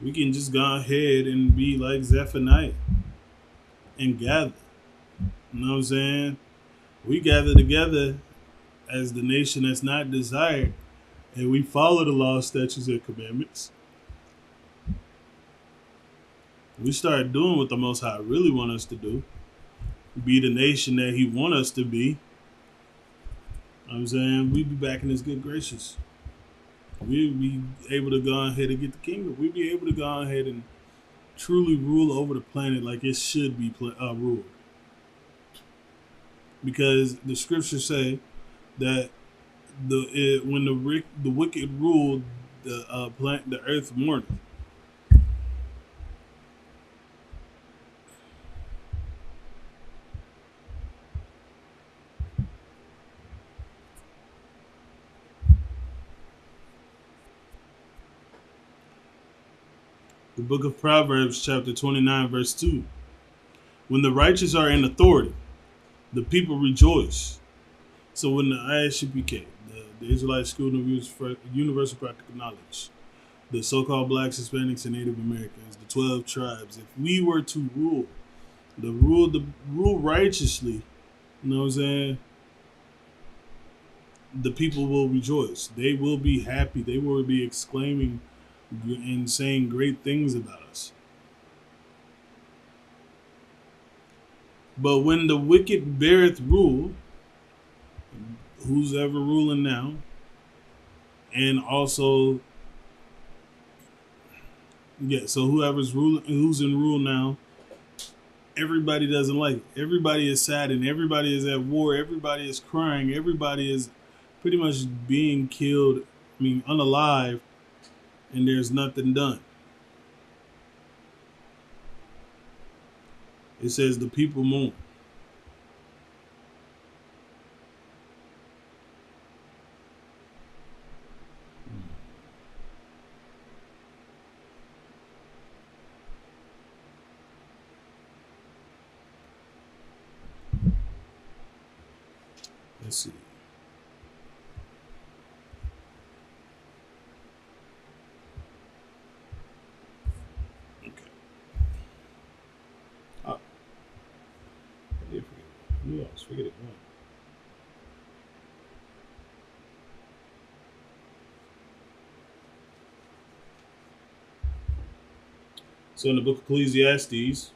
We can just go ahead and be like Zephaniah and gather. You know what I'm saying? We gather together as the nation that's not desired, and we follow the law, statutes, and commandments. We start doing what the Most High really want us to do. Be the nation that He want us to be. You know what I'm saying? We be back in His good graces. We'll be able to go ahead and get the kingdom. We'll be able to go ahead and truly rule over the planet like it should be ruled. Because the scriptures say that when the wicked rule, the earth mourneth. The book of Proverbs, chapter 29, verse 2. When the righteous are in authority, the people rejoice. So when the ISUPK, the Israelite School of Universal Practical Knowledge, the so-called Blacks, Hispanics, and Native Americans, the 12 tribes, if we were to rule righteously, you know what I'm saying, the people will rejoice. They will be happy. They will be exclaiming and saying great things about us. But when the wicked beareth rule, who's ever ruling now, and also, so whoever's ruling, who's in rule now, everybody doesn't like it. Everybody is saddened. Everybody is at war. Everybody is crying. Everybody is pretty much being killed, unalive, and there's nothing done. It says the people mourn. Let's see. Okay. Oh. I did forget. You always forget it. Right? So in the book of Ecclesiastes,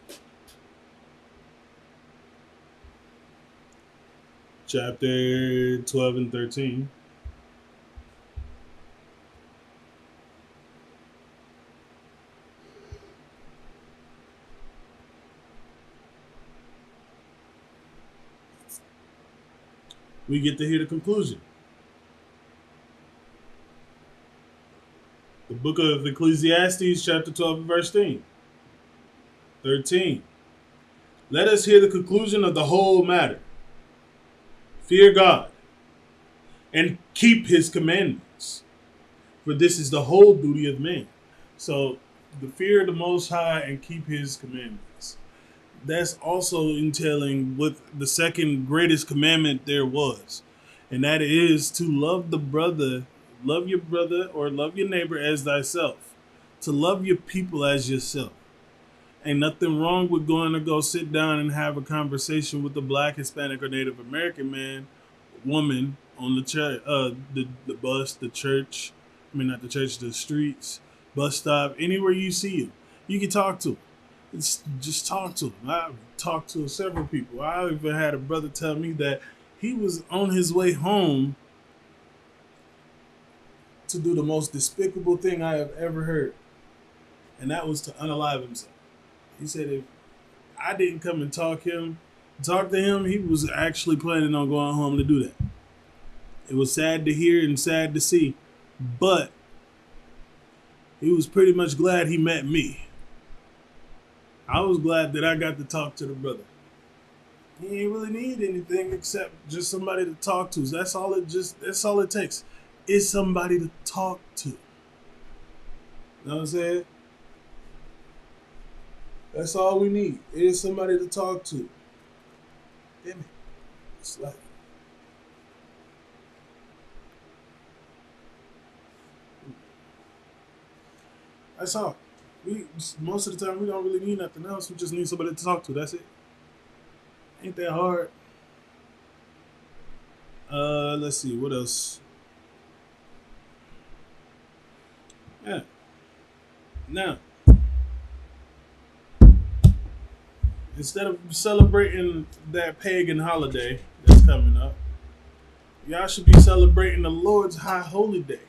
chapter 12 and 13. We get to hear the conclusion. The book of Ecclesiastes, chapter 12 and verse 13. Let us hear the conclusion of the whole matter. Fear God and keep his commandments, for this is the whole duty of man. So, the fear of the Most High and keep his commandments. That's also entailing what the second greatest commandment there was, and that is to love your brother or love your neighbor as thyself, to love your people as yourself. Ain't nothing wrong with going to go sit down and have a conversation with a black, Hispanic, or Native American man, woman on the the bus, the church. I mean, not the church, the streets, bus stop, anywhere you see him, you can talk to him. Just talk to him. I've talked to several people. I even had a brother tell me that he was on his way home to do the most despicable thing I have ever heard, and that was to unalive himself. He said if I didn't come and talk to him, he was actually planning on going home to do that. It was sad to hear and sad to see, but he was pretty much glad he met me. I was glad that I got to talk to the brother. He ain't really need anything except just somebody to talk to. That's all it takes. Is somebody to talk to. You know what I'm saying? That's all we need. Is somebody to talk to. Damn it. It's like that's all. Most of the time we don't really need nothing else. We just need somebody to talk to. That's it. Ain't that hard. Let's see what else. Yeah. Now, instead of celebrating that pagan holiday that's coming up, y'all should be celebrating the Lord's high holy day,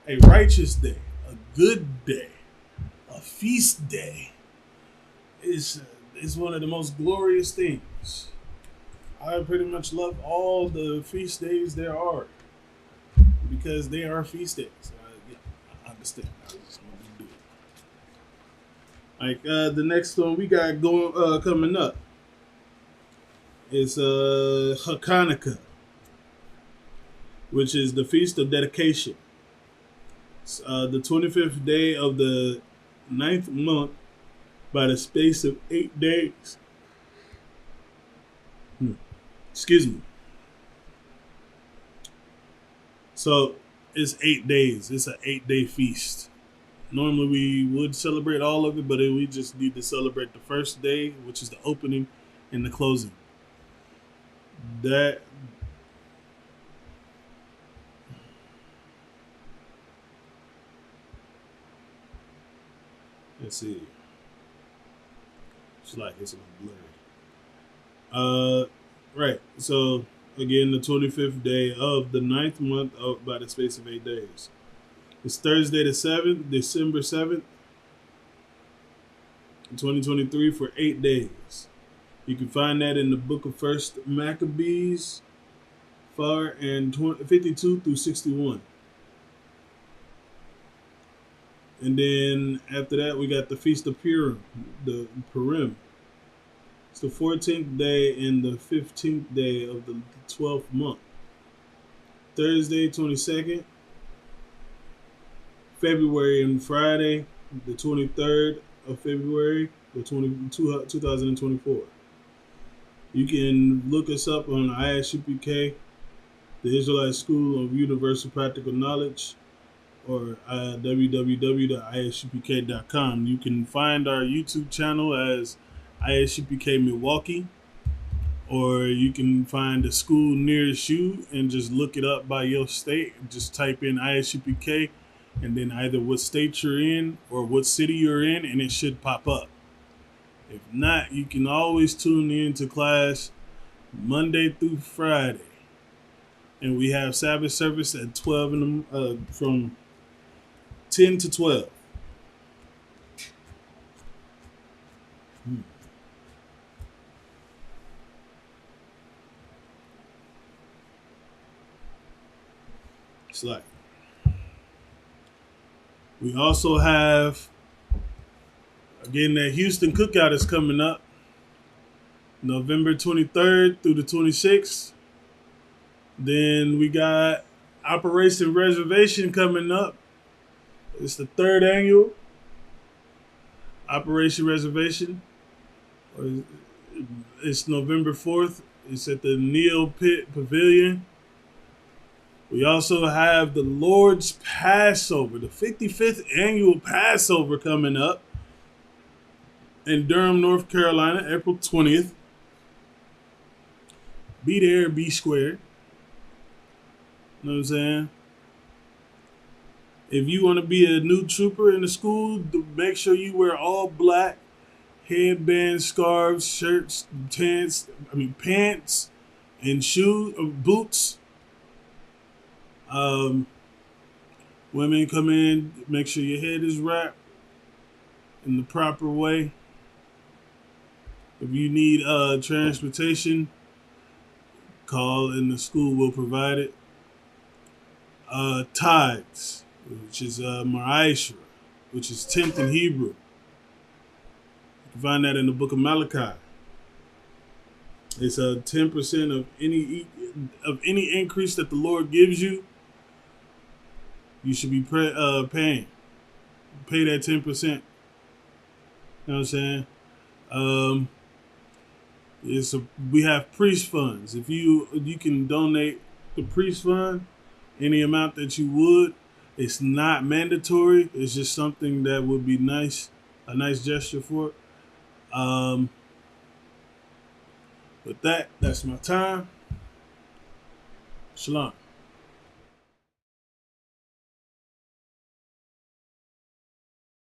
a righteous day, a good day, a feast day. It's one of the most glorious things. I pretty much love all the feast days there are because they are feast days. Yeah, I understand. I just want to do it. Like the next one we got going coming up is Hanukkah, which is the feast of dedication. It's, the 25th day of the 9th month by the space of 8 days. Excuse me. So it's 8 days. It's an 8-day feast. Normally we would celebrate all of it, but we just need to celebrate the first day, which is the opening and the closing. That let's see. It's like it's a little blurry. Right. So again, the 25th day of the 9th month by the space of 8 days. It's Thursday the 7th, December 7th, 2023 for 8 days. You can find that in the book of First Maccabees, 52 through 61. And then after that, we got the Feast of Purim, the Purim. It's the 14th day and the 15th day of the 12th month. Thursday, 22nd, February, and Friday, the 23rd of February, 2024. You can look us up on Isupk, the Israelite School of Universal Practical Knowledge, or www.isupk.com. You can find our YouTube channel as Isupk Milwaukee, or you can find a school nearest you and just look it up by your state. Just type in Isupk and then either what state you're in or what city you're in, and it should pop up. If not, you can always tune in to class Monday through Friday. And we have Sabbath service at 12 in the from 10 to 12. It's like we also have again that Houston cookout is coming up November 23rd through the 26th. Then we got Operation Reservation coming up. It's the third annual Operation Reservation. It's November 4th. It's at the Neil Pitt Pavilion. We also have the Lord's Passover, the 55th annual Passover coming up in Durham, North Carolina, April 20th. Be there, be square. You know what I'm saying? If you want to be a new trooper in the school, make sure you wear all black, headbands, scarves, shirts, pants, and shoes, boots. Women come in, make sure your head is wrapped in the proper way. If you need transportation, call and the school will provide it. Tithes, which is Ma'ashra, which is 10th in Hebrew. You can find that in the book of Malachi. It's 10% of any increase that the Lord gives you. You should be paying. Pay that 10%. You know what I'm saying? We have priest funds. If you can donate the priest fund, any amount that you would. It's not mandatory. It's just something that would be nice, a nice gesture for it. With that, that's my time. Shalom.